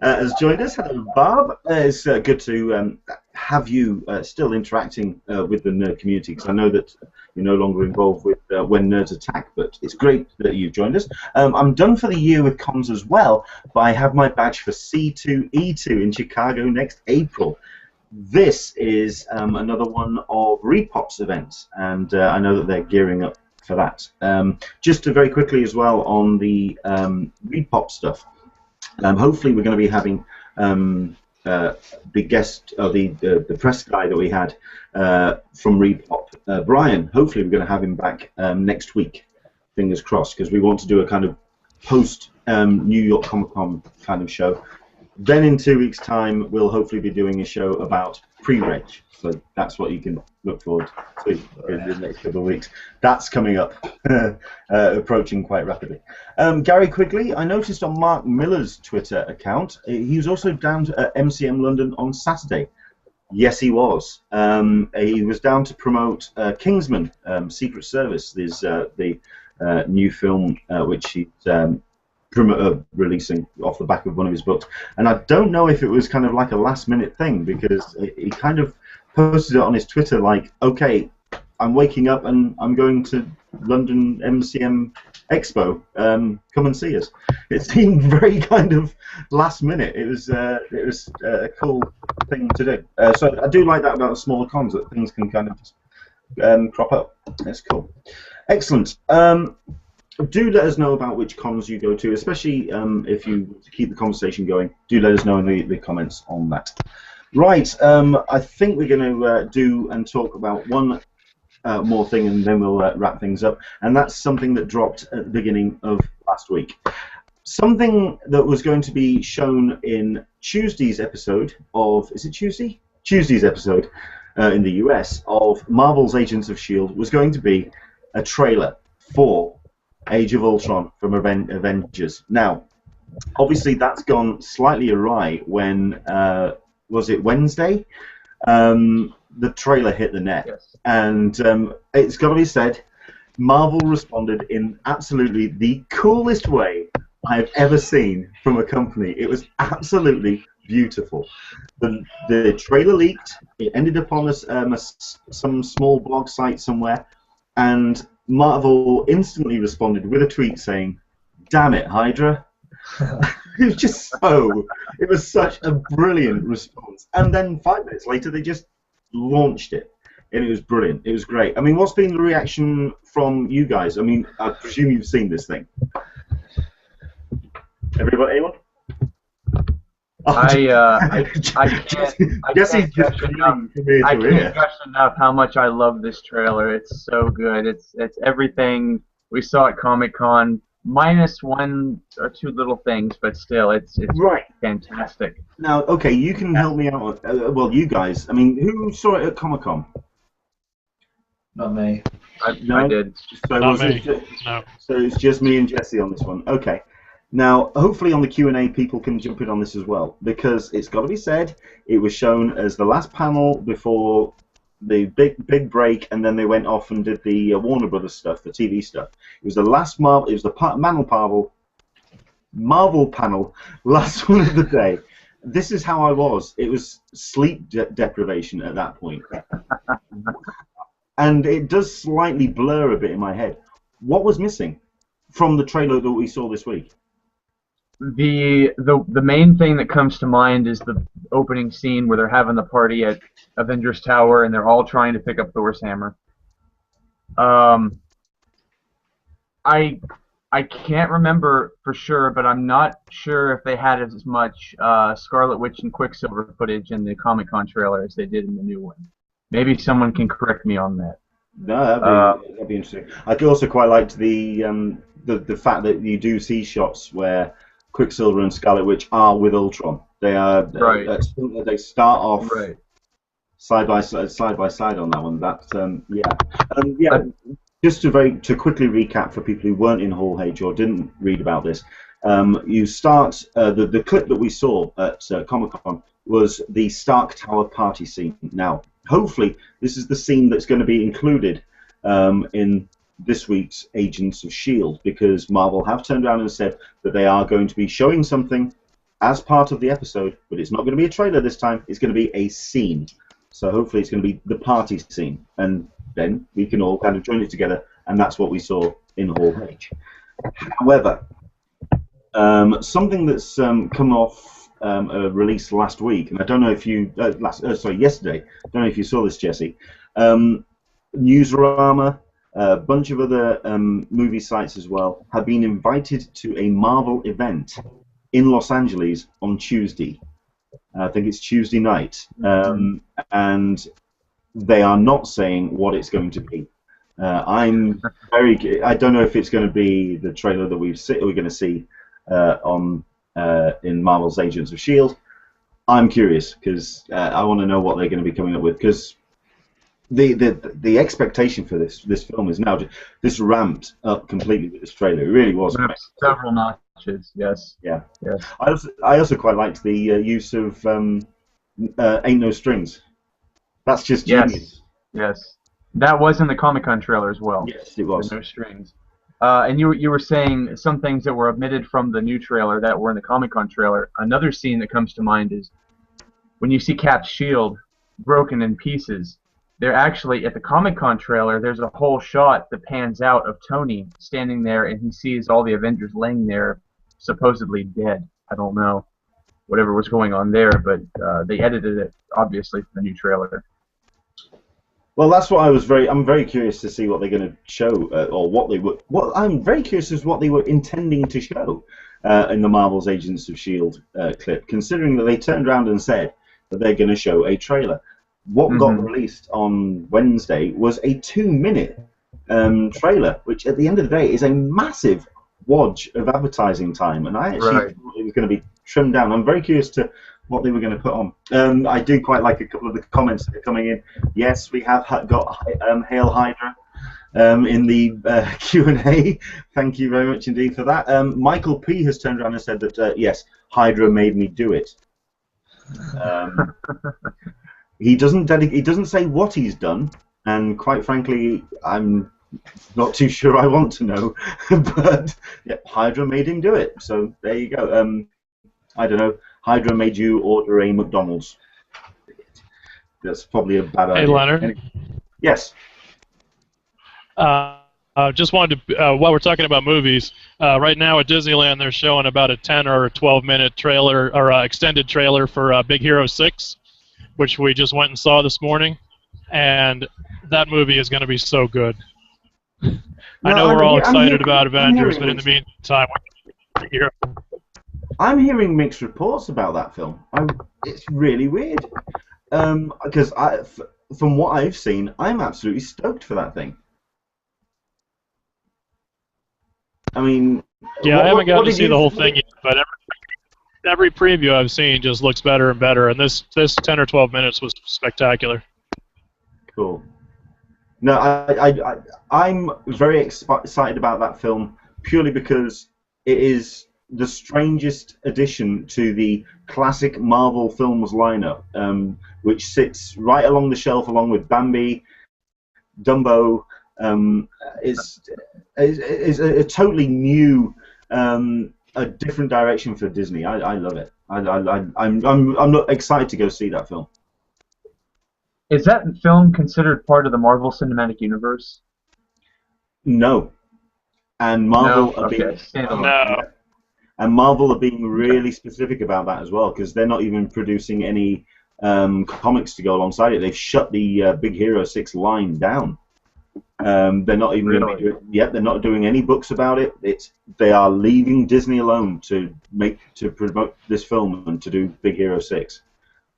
has joined us. Hello, Barb. It's good to have you still interacting with the nerd community, because I know that you're no longer involved with When Nerds Attack, but it's great that you've joined us. I'm done for the year with comms as well, but I have my badge for C2E2 in Chicago next April. This is another one of Repop's events, and I know that they're gearing up for that. Just to very quickly as well on the Repop stuff, hopefully we're going to be having the guest, the press guy that we had from Repop, Brian. Hopefully we're going to have him back next week, fingers crossed, because we want to do a kind of post New York Comic Con kind of show. Then in 2 weeks' time, we'll hopefully be doing a show about pre-reg. So that's what you can look forward to in the next couple of weeks. That's coming up, approaching quite rapidly. Gary Quigley, I noticed on Mark Miller's Twitter account, he was also down at MCM London on Saturday. Yes, he was. He was down to promote Kingsman, Secret Service, the new film which he's releasing off the back of one of his books. And I don't know if it was kind of like a last-minute thing, because he kind of posted it on his Twitter like, okay, I'm waking up and I'm going to London MCM Expo. Come and see us. It seemed very kind of last minute. It was a cool thing to do. So I do like that about the smaller cons, that things can kind of just crop up. That's cool. Excellent. Do let us know about which cons you go to, especially if you keep the conversation going. Do let us know in the comments on that. Right, I think we're going to do and talk about one more thing, and then we'll wrap things up. And that's something that dropped at the beginning of last week. Something that was going to be shown in Tuesday's episode of, is it Tuesday? Tuesday's episode in the US of Marvel's Agents of S.H.I.E.L.D. was going to be a trailer for Age of Ultron from Avengers. Now, obviously that's gone slightly awry when, was it Wednesday? The trailer hit the net. Yes. And it's got to be said, Marvel responded in absolutely the coolest way I've ever seen from a company. It was absolutely beautiful. The trailer leaked. It ended up on some small blog site somewhere, and Marvel instantly responded with a tweet saying, "Damn it, Hydra." It was such a brilliant response. And then 5 minutes later, they just launched it. And it was brilliant. It was great. I mean, what's been the reaction from you guys? I mean, I presume you've seen this thing. Everybody, anyone? I can't gush enough how much I love this trailer. It's so good. It's everything we saw at Comic-Con, minus one or two little things, but still, it's right. Fantastic. Now, okay, you can help me out. Well, you guys. I mean, who saw it at Comic-Con? Not me. I did. Not me. No. So it's just me and Jesse on this one. Okay. Now, hopefully on the Q&A, people can jump in on this as well, because it's got to be said, it was shown as the last panel before the big break, and then they went off and did the Warner Brothers stuff, the TV stuff. It was the last Marvel. It was the Marvel panel, last one of the day. This is how I was. It was sleep deprivation at that point, and it does slightly blur a bit in my head. What was missing from the trailer that we saw this week? The main thing that comes to mind is the opening scene where they're having the party at Avengers Tower and they're all trying to pick up Thor's hammer. Um, I I can't remember for sure, but I'm not sure if they had as much Scarlet Witch and Quicksilver footage in the Comic-Con trailer as they did in the new one. Maybe someone can correct me on that. No, Uh, that'd be interesting. I also quite liked the fact that you do see shots where Quicksilver and Scarlet Witch are with Ultron. They are Right. They start off right. side by side on that one. Yeah. Just to quickly recap for people who weren't in Hall H or didn't read about this, you start the clip that we saw at Comic-Con was the Stark Tower party scene. Now, hopefully, this is the scene that's going to be included in this week's Agents of S.H.I.E.L.D. because Marvel have turned around and said that they are going to be showing something as part of the episode, but it's not going to be a trailer this time. It's going to be a scene. So hopefully, it's going to be the party scene, and then we can all kind of join it together, and that's what we saw in Hall H. However, something that's come off a release last week, and I don't know if you yesterday. I don't know if you saw this, Jesse. Newsarama, a bunch of other movie sites as well, have been invited to a Marvel event in Los Angeles on Tuesday. I think it's Tuesday night, and they are not saying what it's going to be. I don't know if it's going to be the trailer that we're going to see in Marvel's Agents of S.H.I.E.L.D. I'm curious because I want to know what they're going to be coming up with because the expectation for this film is now this ramped up completely with this trailer. It really was. Several notches. Yes. Yeah. Yes. I also quite liked the use of Ain't No Strings. That's just genius. Yes. That was in the Comic-Con trailer as well. Yes, it was. No strings. And you were saying some things that were omitted from the new trailer that were in the Comic-Con trailer. Another scene that comes to mind is when you see Cap's shield broken in pieces. They're actually, at the Comic-Con trailer, there's a whole shot that pans out of Tony standing there, and he sees all the Avengers laying there, supposedly dead. I don't know whatever was going on there, but they edited it, obviously, for the new trailer. Well, that's what I'm very curious to see what they're going to show, or what they were. What I'm very curious is what they were intending to show in the Marvel's Agents of S.H.I.E.L.D. Clip, considering that they turned around and said that they're going to show a trailer. What got released on Wednesday was a 2-minute trailer, which at the end of the day is a massive wodge of advertising time, and I actually thought it was going to be trimmed down. I'm very curious to what they were going to put on. I do quite like a couple of the comments that are coming in. Yes, we have got Hail Hydra in the Q&A. Thank you very much indeed for that. Michael P. has turned around and said that, yes, Hydra made me do it. He doesn't say what he's done, and quite frankly, I'm not too sure I want to know. But yeah, Hydra made him do it, so there you go. I don't know. Hydra made you order a McDonald's. That's probably a bad idea. Hey, Leonard. Yes. Just wanted to, while we're talking about movies, right now at Disneyland they're showing about a 10 or 12-minute trailer or extended trailer for Big Hero 6. Which we just went and saw this morning, and that movie is going to be so good. I know we're all excited about Avengers, but in the meantime, I'm hearing mixed reports about that film. It's really weird, because from what I've seen, I'm absolutely stoked for that thing. I mean, yeah, I haven't gotten to see the whole thing yet, but every preview I've seen just looks better and better, and this 10 or 12 minutes was spectacular. Cool. No, I'm very excited about that film purely because it is the strangest addition to the classic Marvel films lineup, which sits right along the shelf along with Bambi, Dumbo. Is a totally new. A different direction for Disney. I love it. I'm not excited to go see that film. Is that film considered part of the Marvel Cinematic Universe? No. And Marvel No? Okay. No. And Marvel are being really specific about that as well, because they're not even producing any comics to go alongside it. They've shut the Big Hero 6 line down. They're not even going to be doing, they're not doing any books about it. They are leaving Disney alone to promote this film and to do Big Hero 6.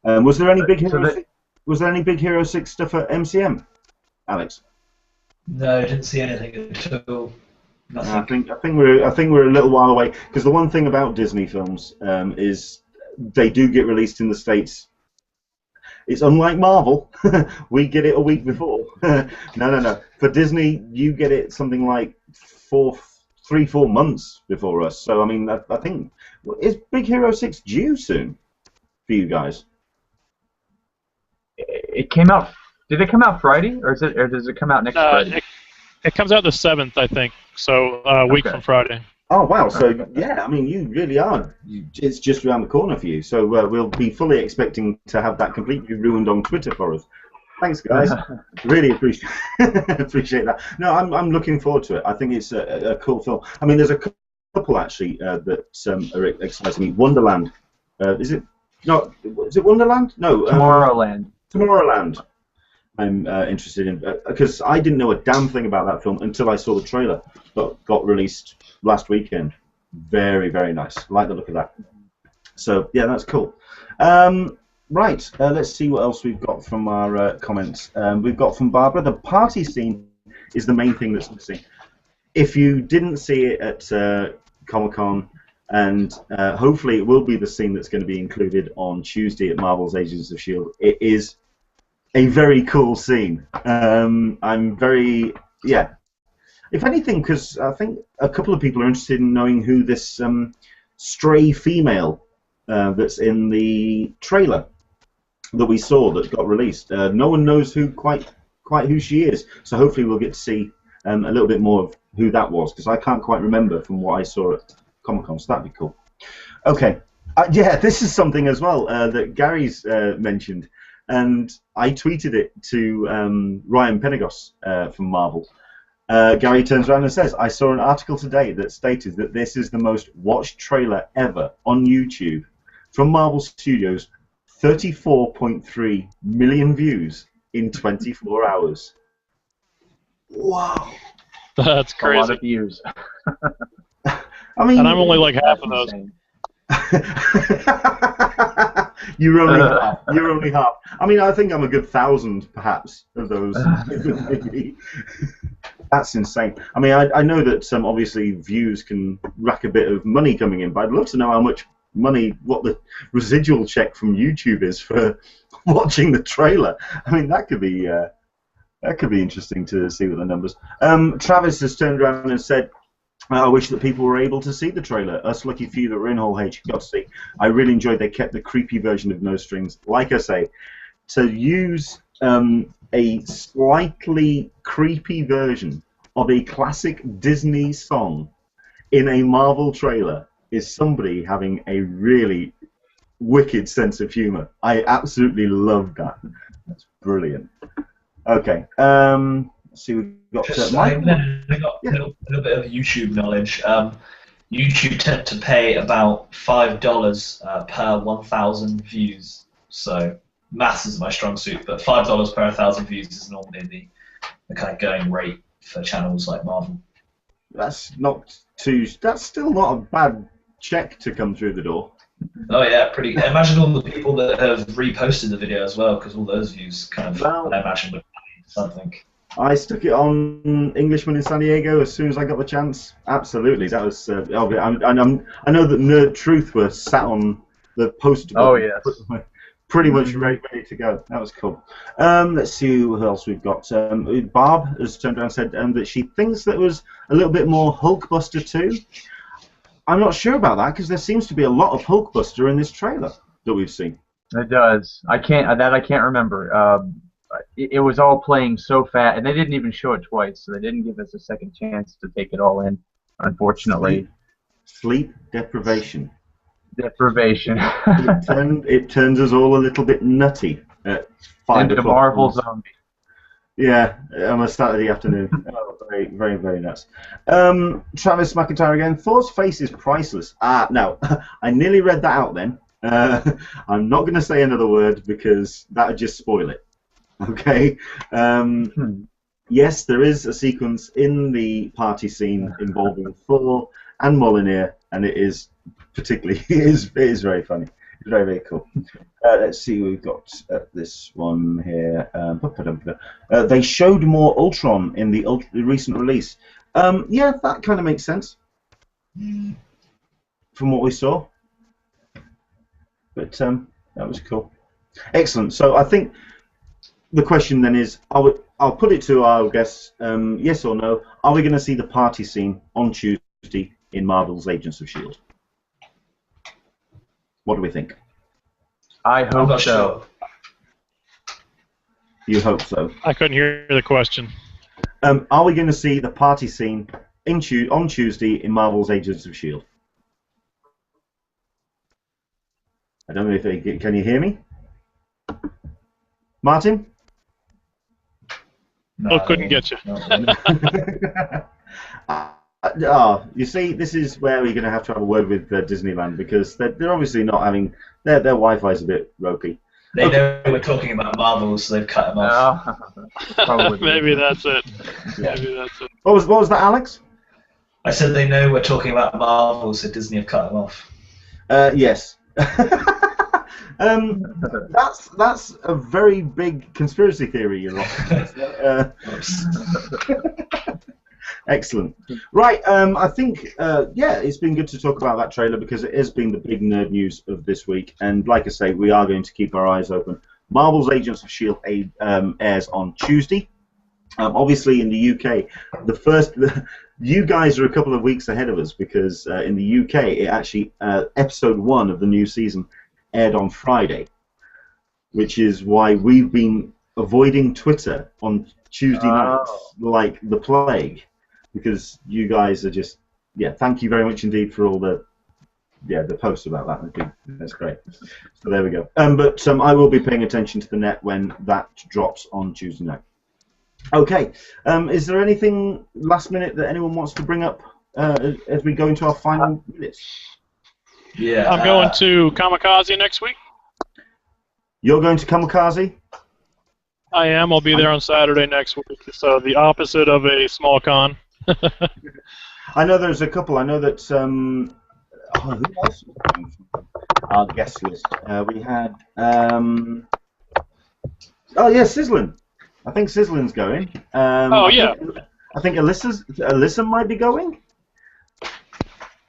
Was there any Big Hero 6? Was there any Big Hero 6 stuff at MCM, Alex? No, I didn't see anything at all. Nothing. I think we're a little while away, because the one thing about Disney films is they do get released in the States. It's unlike Marvel. We get it a week before. No. For Disney, you get it something like 3-4 months before us. So I mean, I think, is Big Hero 6 due soon for you guys? It came out. Did it come out Friday, or does it come out next Friday? It comes out the 7th, I think. So a week from Friday. Oh wow! So yeah, I mean, you really are. It's just around the corner for you. So we'll be fully expecting to have that completely ruined on Twitter for us. Thanks, guys. Really appreciate that. No, I'm looking forward to it. I think it's a cool film. I mean, there's a couple actually that are exciting me. Wonderland. Is it Wonderland? No. Tomorrowland. Tomorrowland. I'm interested in, because I didn't know a damn thing about that film until I saw the trailer that got released last weekend. Very, very nice. I like the look of that. So yeah, that's cool. Right, let's see what else we've got from our comments. We've got from Barbara, the party scene is the main thing that's missing. If you didn't see it at Comic-Con, and hopefully it will be the scene that's going to be included on Tuesday at Marvel's Agents of S.H.I.E.L.D. It is a very cool scene. I'm very, if anything, because I think a couple of people are interested in knowing who this stray female that's in the trailer that we saw that got released. No one knows quite who she is, so hopefully we'll get to see a little bit more of who that was, because I can't quite remember from what I saw at Comic-Con, so that'd be cool. Okay, this is something as well that Gary's mentioned. And I tweeted it to Ryan Penagos from Marvel. Gary turns around and says, I saw an article today that stated that this is the most watched trailer ever on YouTube from Marvel Studios, 34.3 million views in 24 hours. Wow. That's crazy. A lot of views. I mean, and I'm only like half of those. You're only half. I mean, I think I'm a good 1,000, perhaps, of those. That's insane. I mean, I know that obviously views can rack a bit of money coming in, but I'd love to know how much money, what the residual check from YouTube is for watching the trailer. I mean, that could be interesting to see what the numbers. Travis has turned around and said, I wish that people were able to see the trailer. Us lucky few that were in Hall H got to see. I really enjoyed they kept the creepy version of No Strings. Like I say, to use a slightly creepy version of a classic Disney song in a Marvel trailer is somebody having a really wicked sense of humor. I absolutely love that. That's brilliant. Okay. See, we've got I got a little bit of YouTube knowledge. YouTube tend to pay about $5 per 1,000 views. So maths is my strong suit, but $5 per 1,000 views is normally the kind of going rate for channels like Marvel. That's still not a bad check to come through the door. Oh yeah, pretty. Imagine all the people that have reposted the video as well, because all those views kind of, I imagine, would be something. I stuck it on Englishman in San Diego as soon as I got the chance. Absolutely, that was. I know that Nerd Truth were sat on the poster. Oh yes. Pretty much ready to go. That was cool. Let's see who else we've got. Barb has turned around and said that she thinks that was a little bit more Hulkbuster 2. I'm not sure about that because there seems to be a lot of Hulkbuster in this trailer that we've seen. It does. I can't remember. It was all playing so fast, and they didn't even show it twice, so they didn't give us a second chance to take it all in, unfortunately. Sleep deprivation. It turns us all a little bit nutty at 5 o'clock. Marvel zombie. Yeah, on a Saturday afternoon. Oh, very, very, very nice. Travis McIntyre again. Thor's face is priceless. No, I nearly read that out then. I'm not going to say another word because that would just spoil it. Okay. Yes, there is a sequence in the party scene involving Thor and Mjolnir, and it is particularly it is very funny. It's very, very cool. Let's see, we've got this one here. They showed more Ultron in the recent release. Yeah, that kind of makes sense from what we saw. But that was cool. Excellent. So I think the question then is, I'll put it to our guests, yes or no, are we going to see the party scene on Tuesday in Marvel's Agents of S.H.I.E.L.D.? What do we think? I hope so. Sure. You hope so. I couldn't hear the question. Are we going to see the party scene on Tuesday in Marvel's Agents of S.H.I.E.L.D.? I don't know if can you hear me? Martin? No, couldn't get you. You see, this is where we're going to have a word with Disneyland because they're obviously not having their Wi-Fi's a bit ropey. They know we're talking about Marvel, so they've cut them off. Maybe that's it. Yeah. Maybe that's it. What was that, Alex? I said they know we're talking about Marvel, so Disney have cut them off. Yes. That's a very big conspiracy theory you're on. Excellent. Right, I think, it's been good to talk about that trailer because it has been the big nerd news of this week. And like I say, we are going to keep our eyes open. Marvel's Agents of S.H.I.E.L.D. airs on Tuesday. Obviously, in the UK, you guys are a couple of weeks ahead of us because in the UK, it actually episode 1 of the new season aired on Friday, which is why we've been avoiding Twitter on Tuesday nights like the plague. Because you guys are just, thank you very much indeed for all the posts about that. I think that's great. So there we go. But I will be paying attention to the net when that drops on Tuesday night. Okay. Is there anything last minute that anyone wants to bring up as we go into our final minutes? Yeah. I'm going to Kamikaze next week. You're going to Kamikaze? I am. I'll be there on Saturday next week. So the opposite of a small con. I know there's a couple. I know that who else was coming from our guest list? We had Sizzlin. I think Sizzlin's going. I think Alyssa might be going.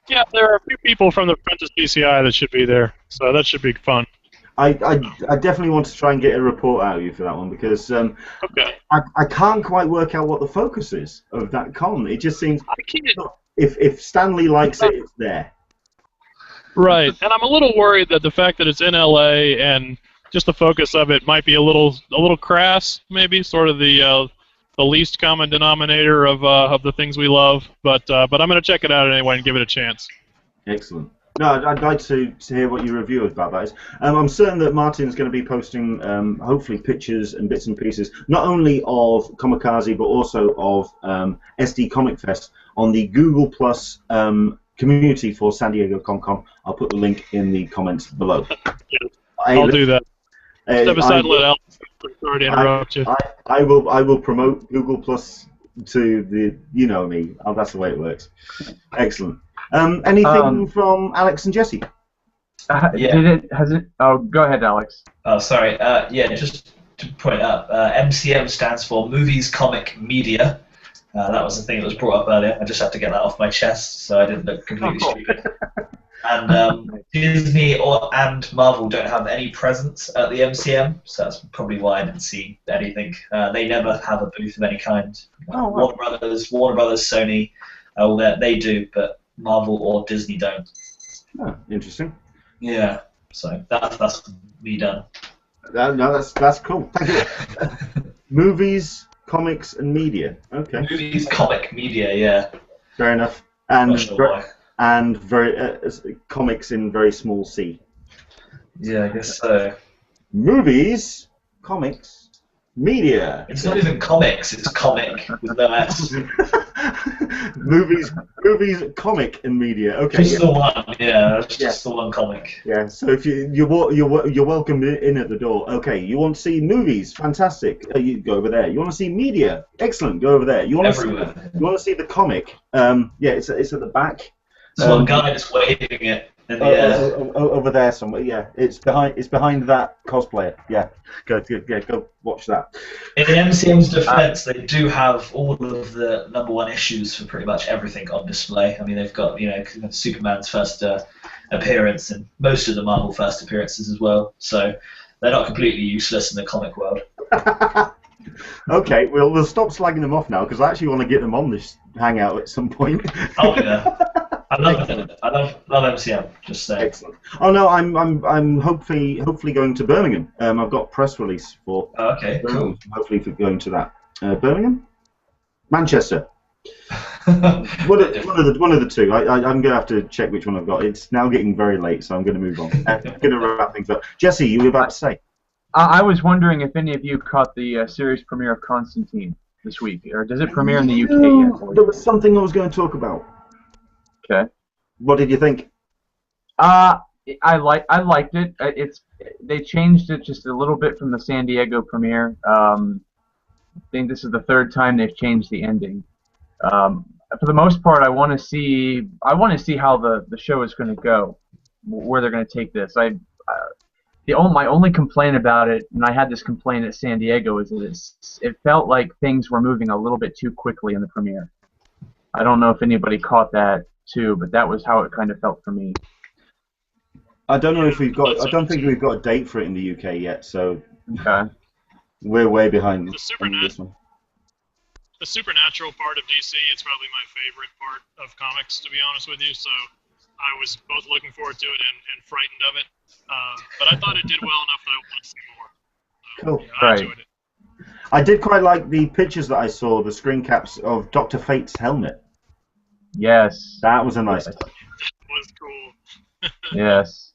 Yeah, there are a few people from the Apprentice BCI that should be there, so that should be fun. I definitely want to try and get a report out of you for that one because I can't quite work out what the focus is of that con. It just seems if Stanley likes it, it's there. Right, and I'm a little worried that the fact that it's in LA and just the focus of it might be a little crass, maybe sort of the least common denominator of the things we love. But I'm going to check it out anyway and give it a chance. Excellent. No, I'd like to hear what your review about that is. I'm certain that Martin's going to be posting, hopefully, pictures and bits and pieces, not only of Kamikaze, but also of SD Comic Fest on the Google Plus community for San Diego Comic-Con. I'll put the link in the comments below. I'll do that. Step aside and let Alex. Sorry to interrupt you. I will promote Google Plus to the, you know me. That's the way it works. Excellent. Anything from Alex and Jesse? Go ahead, Alex. Oh, sorry. Just to point out, MCM stands for Movies, Comic, Media. That was the thing that was brought up earlier. I just had to get that off my chest so I didn't look completely stupid. And Disney and Marvel don't have any presence at the MCM, so that's probably why I didn't see anything. They never have a booth of any kind. Warner Brothers, Sony, they do, but Marvel or Disney don't. Oh, interesting. Yeah, so that's me done. No, that's cool. Thank you. Movies, comics, and media. Okay. Movies, comic, media. Yeah. Fair enough. And not sure why. And very comics in very small c. Yeah, I guess so. Movies, comics, Media. It's not even comics, it's comic with no S. movies, comic, and media. Okay. Just the one, yeah, just the one comic. Yeah. So if you're welcome in at the door. Okay. You want to see movies? Fantastic. You go over there. You want to see media? Excellent. Go over there. You want to see the comic? Yeah. It's at the back. There's one guy that's waving it in the air. Over there somewhere. Yeah. It's behind that cosplayer. Yeah. Go watch that. In the MCM's defense, they do have all of the #1 issues for pretty much everything on display. I mean, they've got Superman's first appearance and most of the Marvel first appearances as well. So they're not completely useless in the comic world. Okay, well, we'll stop slagging them off now because I actually want to get them on this hangout at some point. I'll be there. I love MCM. Just saying. Excellent. Oh no, I'm hopefully going to Birmingham. I've got a press release for. Oh, okay, Birmingham, cool. Hopefully for going to that. Birmingham, Manchester. one of the two. I'm gonna have to check which one I've got. It's now getting very late, so I'm gonna move on. I'm gonna wrap things up. Jesse, you were about to say. I was wondering if any of you caught the series premiere of Constantine this week, or does it premiere in the UK yet? There was something I was going to talk about. Okay. What did you think? I liked it. They changed it just a little bit from the San Diego premiere. I think this is the third time they've changed the ending. For the most part, I want to see how the show is going to go, where they're going to take this. My only complaint about it, and I had this complaint at San Diego, is that it felt like things were moving a little bit too quickly in the premiere. I don't know if anybody caught that too, but that was how it kind of felt for me. I don't know if we've got. I don't think we've got a date for it in the UK yet, so okay. We're way behind. The supernatural part of DC is probably my favorite part of comics, to be honest with you. So I was both looking forward to it and frightened of it. But I thought it did well enough that I wanted to see more. So, cool. Yeah, I enjoyed it. I did quite like the pictures that I saw, the screen caps of Dr. Fate's helmet. Yes. That was a nice touch. That was cool. Yes.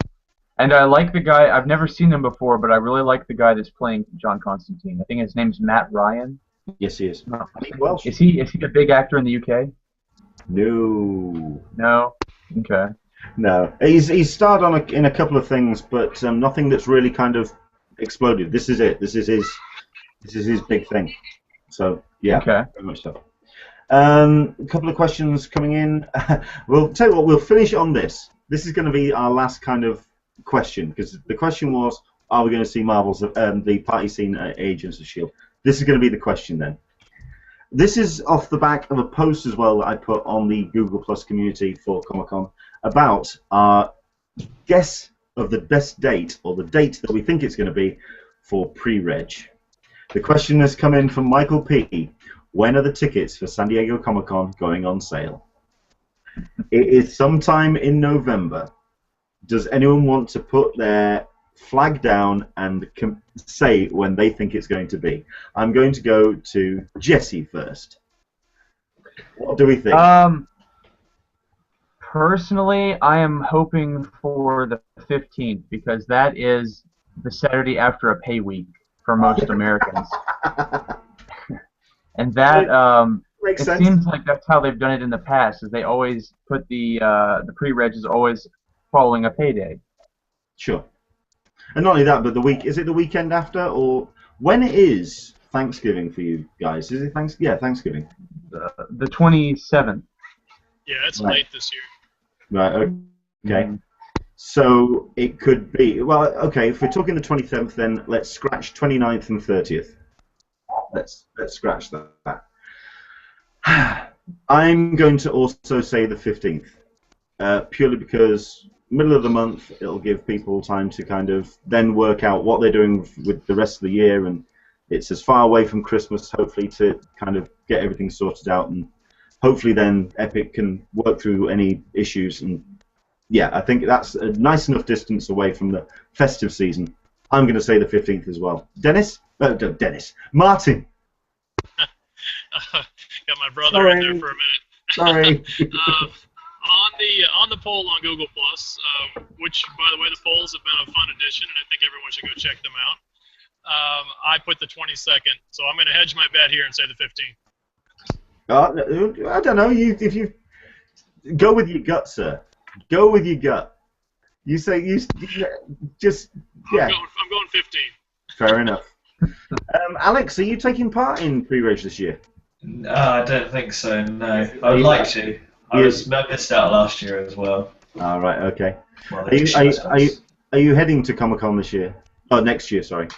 And I like the guy. I've never seen him before, but I really like the guy that's playing John Constantine. I think his name's Matt Ryan. Yes, he is. No. Welsh. Is he a big actor in the UK? No. No. Okay. No. He's starred in a couple of things, but nothing that's really kind of exploded. This is it. This is his big thing. So yeah. Okay. Very much so. A couple of questions coming in. We'll tell you what. We'll finish on this. This is going to be our last kind of question, because the question was, are we going to see Marvel's the party scene at Agents of S.H.I.E.L.D.? This is going to be the question then. This is off the back of a post as well that I put on the Google Plus community for Comic-Con about our guess of the best date, or the date that we think it's going to be for pre-reg. The question has come in from Michael P. When are the tickets for San Diego Comic-Con going on sale? It is sometime in November. Does anyone want to put their flag down and say when they think it's going to be? I'm going to go to Jesse first. What do we think? Personally, I am hoping for the 15th, because that is the Saturday after a pay week for most Americans. And that Makes sense. seems like that's how they've done it in the past, is they always put the pre-reg is always following a payday. Sure. And not only that, but is it the weekend after, or when is Thanksgiving for you guys? Is it Thanksgiving? Yeah, Thanksgiving. The 27th. Yeah, it's Right. late this year. Right. Okay. So it could be. Well, okay. If we're talking the 27th, then let's scratch 29th and 30th. Let's scratch that. I'm going to also say the 15th, purely because middle of the month, it'll give people time to kind of then work out what they're doing with the rest of the year, and it's as far away from Christmas, hopefully, to kind of get everything sorted out, and hopefully then Epic can work through any issues. And yeah, I think that's a nice enough distance away from the festive season. I'm going to say the 15th as well. Martin. Got my brother in there for a minute. Sorry. On the poll on Google Plus, which, by the way, the polls have been a fun addition, and I think everyone should go check them out. I put the 22nd, so I'm going to hedge my bet here and say the 15th. I don't know. If you go with your gut, sir. Go with your gut. You say you just yeah. I'm going 15. Fair enough. Alex, are you taking part in pre-reg this year? No, I don't think so. No, I would like to. I missed out last year as well. All right. Okay. Well, Are you heading to Comic-Con this year? Oh, next year. Sorry.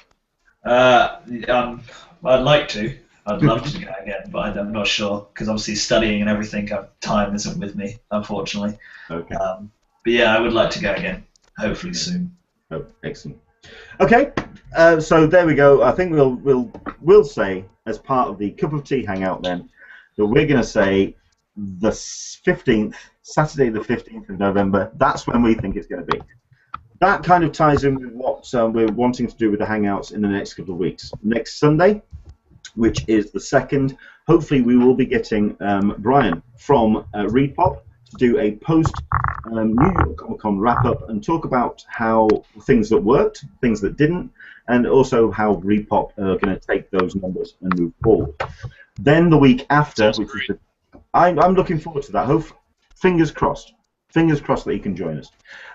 I'd like to. I'd love to go again, but I'm not sure because obviously studying and everything, time isn't with me, unfortunately. Okay. But yeah, I would like to go again. Hopefully soon. Oh, excellent. Okay. So there we go. I think we'll say as part of the Cup of Tea Hangout then that we're going to say the 15th, Saturday the 15th of November. That's when we think it's going to be. That kind of ties in with what we're wanting to do with the Hangouts in the next couple of weeks. Next Sunday, which is the 2nd, hopefully we will be getting Brian from Repop to do a post-New York Comic-Con wrap-up and talk about how things that worked, things that didn't, and also how Repop are going to take those numbers and move forward. Then the week after, which is I'm looking forward to that. Fingers crossed. Fingers crossed that he can join us.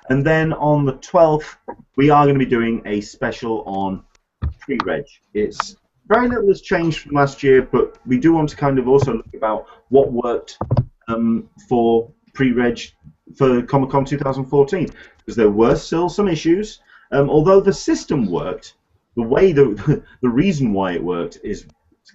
And then on the 12th, we are going to be doing a special on pre-reg. It's very little has changed from last year, but we do want to kind of also look about what worked for pre-reg for Comic-Con 2014, because there were still some issues. Although the system worked, the way the reason why it worked is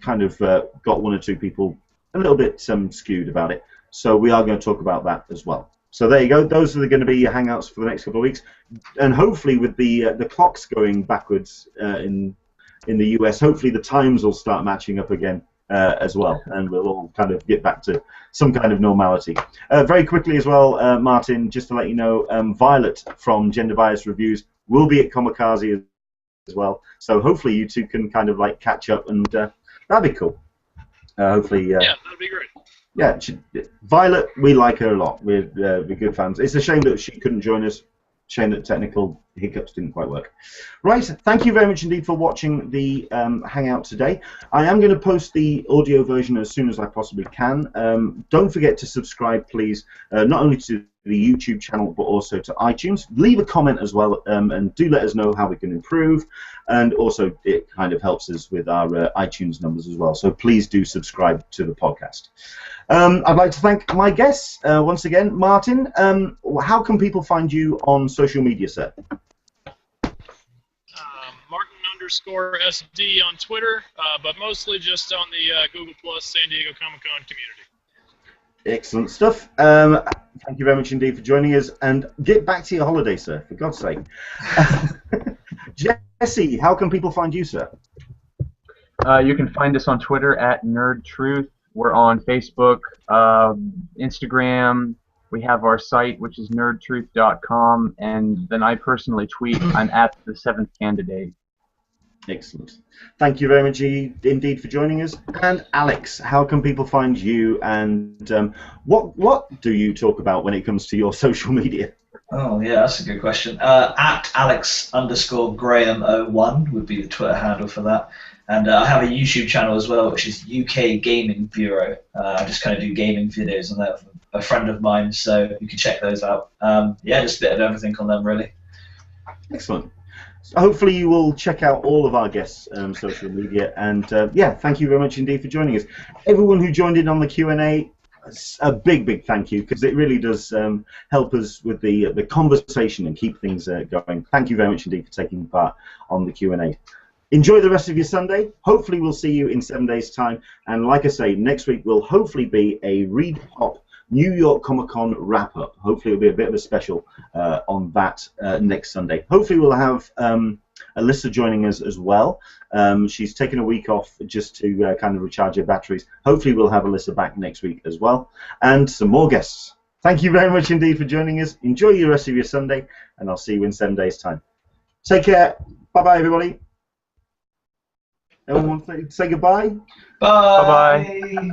kind of got one or two people a little bit skewed about it. So we are going to talk about that as well. So there you go. Those are going to be your hangouts for the next couple of weeks, and hopefully with the clocks going backwards in the US, hopefully the times will start matching up again as well, and we'll all kind of get back to some kind of normality. Very quickly as well, Martin, just to let you know, Violet from Gender Bias Reviews will be at Comikaze as well. So hopefully you two can kind of like catch up, and that'd be cool. Hopefully. Yeah, that'd be great. Yeah, Violet, we like her a lot. We're good fans. It's a shame that she couldn't join us. Shame that technical hiccups didn't quite work. Right, thank you very much indeed for watching the Hangout today. I am going to post the audio version as soon as I possibly can. Don't forget to subscribe, please, not only to the YouTube channel, but also to iTunes. Leave a comment as well, and do let us know how we can improve. And also, it kind of helps us with our iTunes numbers as well. So please do subscribe to the podcast. I'd like to thank my guests once again. Martin, how can people find you on social media, sir? Martin_SD on Twitter, but mostly just on the Google Plus San Diego Comic-Con community. Excellent stuff. Thank you very much indeed for joining us, and get back to your holiday, sir, for God's sake. Jesse, how can people find you, sir? You can find us on Twitter at NerdTruth. We're on Facebook, Instagram. We have our site, which is nerdtruth.com, and then I personally tweet. I'm at the 7th candidate. Excellent. Thank you very much indeed for joining us. And Alex, how can people find you, and what do you talk about when it comes to your social media? Oh yeah, that's a good question. At Alex_Graham01 would be the Twitter handle for that. And I have a YouTube channel as well, which is UK Gaming Bureau. I just kind of do gaming videos on that, a friend of mine, so you can check those out. Yeah, just a bit of everything on them, really. Excellent. So hopefully you will check out all of our guests' social media, and yeah, thank you very much indeed for joining us. Everyone who joined in on the Q&A, a big thank you, because it really does help us with the conversation and keep things going. Thank you very much indeed for taking part on the Q&A. Enjoy the rest of your Sunday. Hopefully we'll see you in 7 days' time. And like I say, next week will hopefully be a Repop New York Comic-Con wrap-up. Hopefully it'll be a bit of a special on that next Sunday. Hopefully we'll have Alyssa joining us as well. She's taken a week off just to kind of recharge her batteries. Hopefully we'll have Alyssa back next week as well. And some more guests. Thank you very much indeed for joining us. Enjoy the rest of your Sunday, and I'll see you in 7 days' time. Take care. Bye-bye, everybody. Everyone say goodbye? Bye. Bye-bye.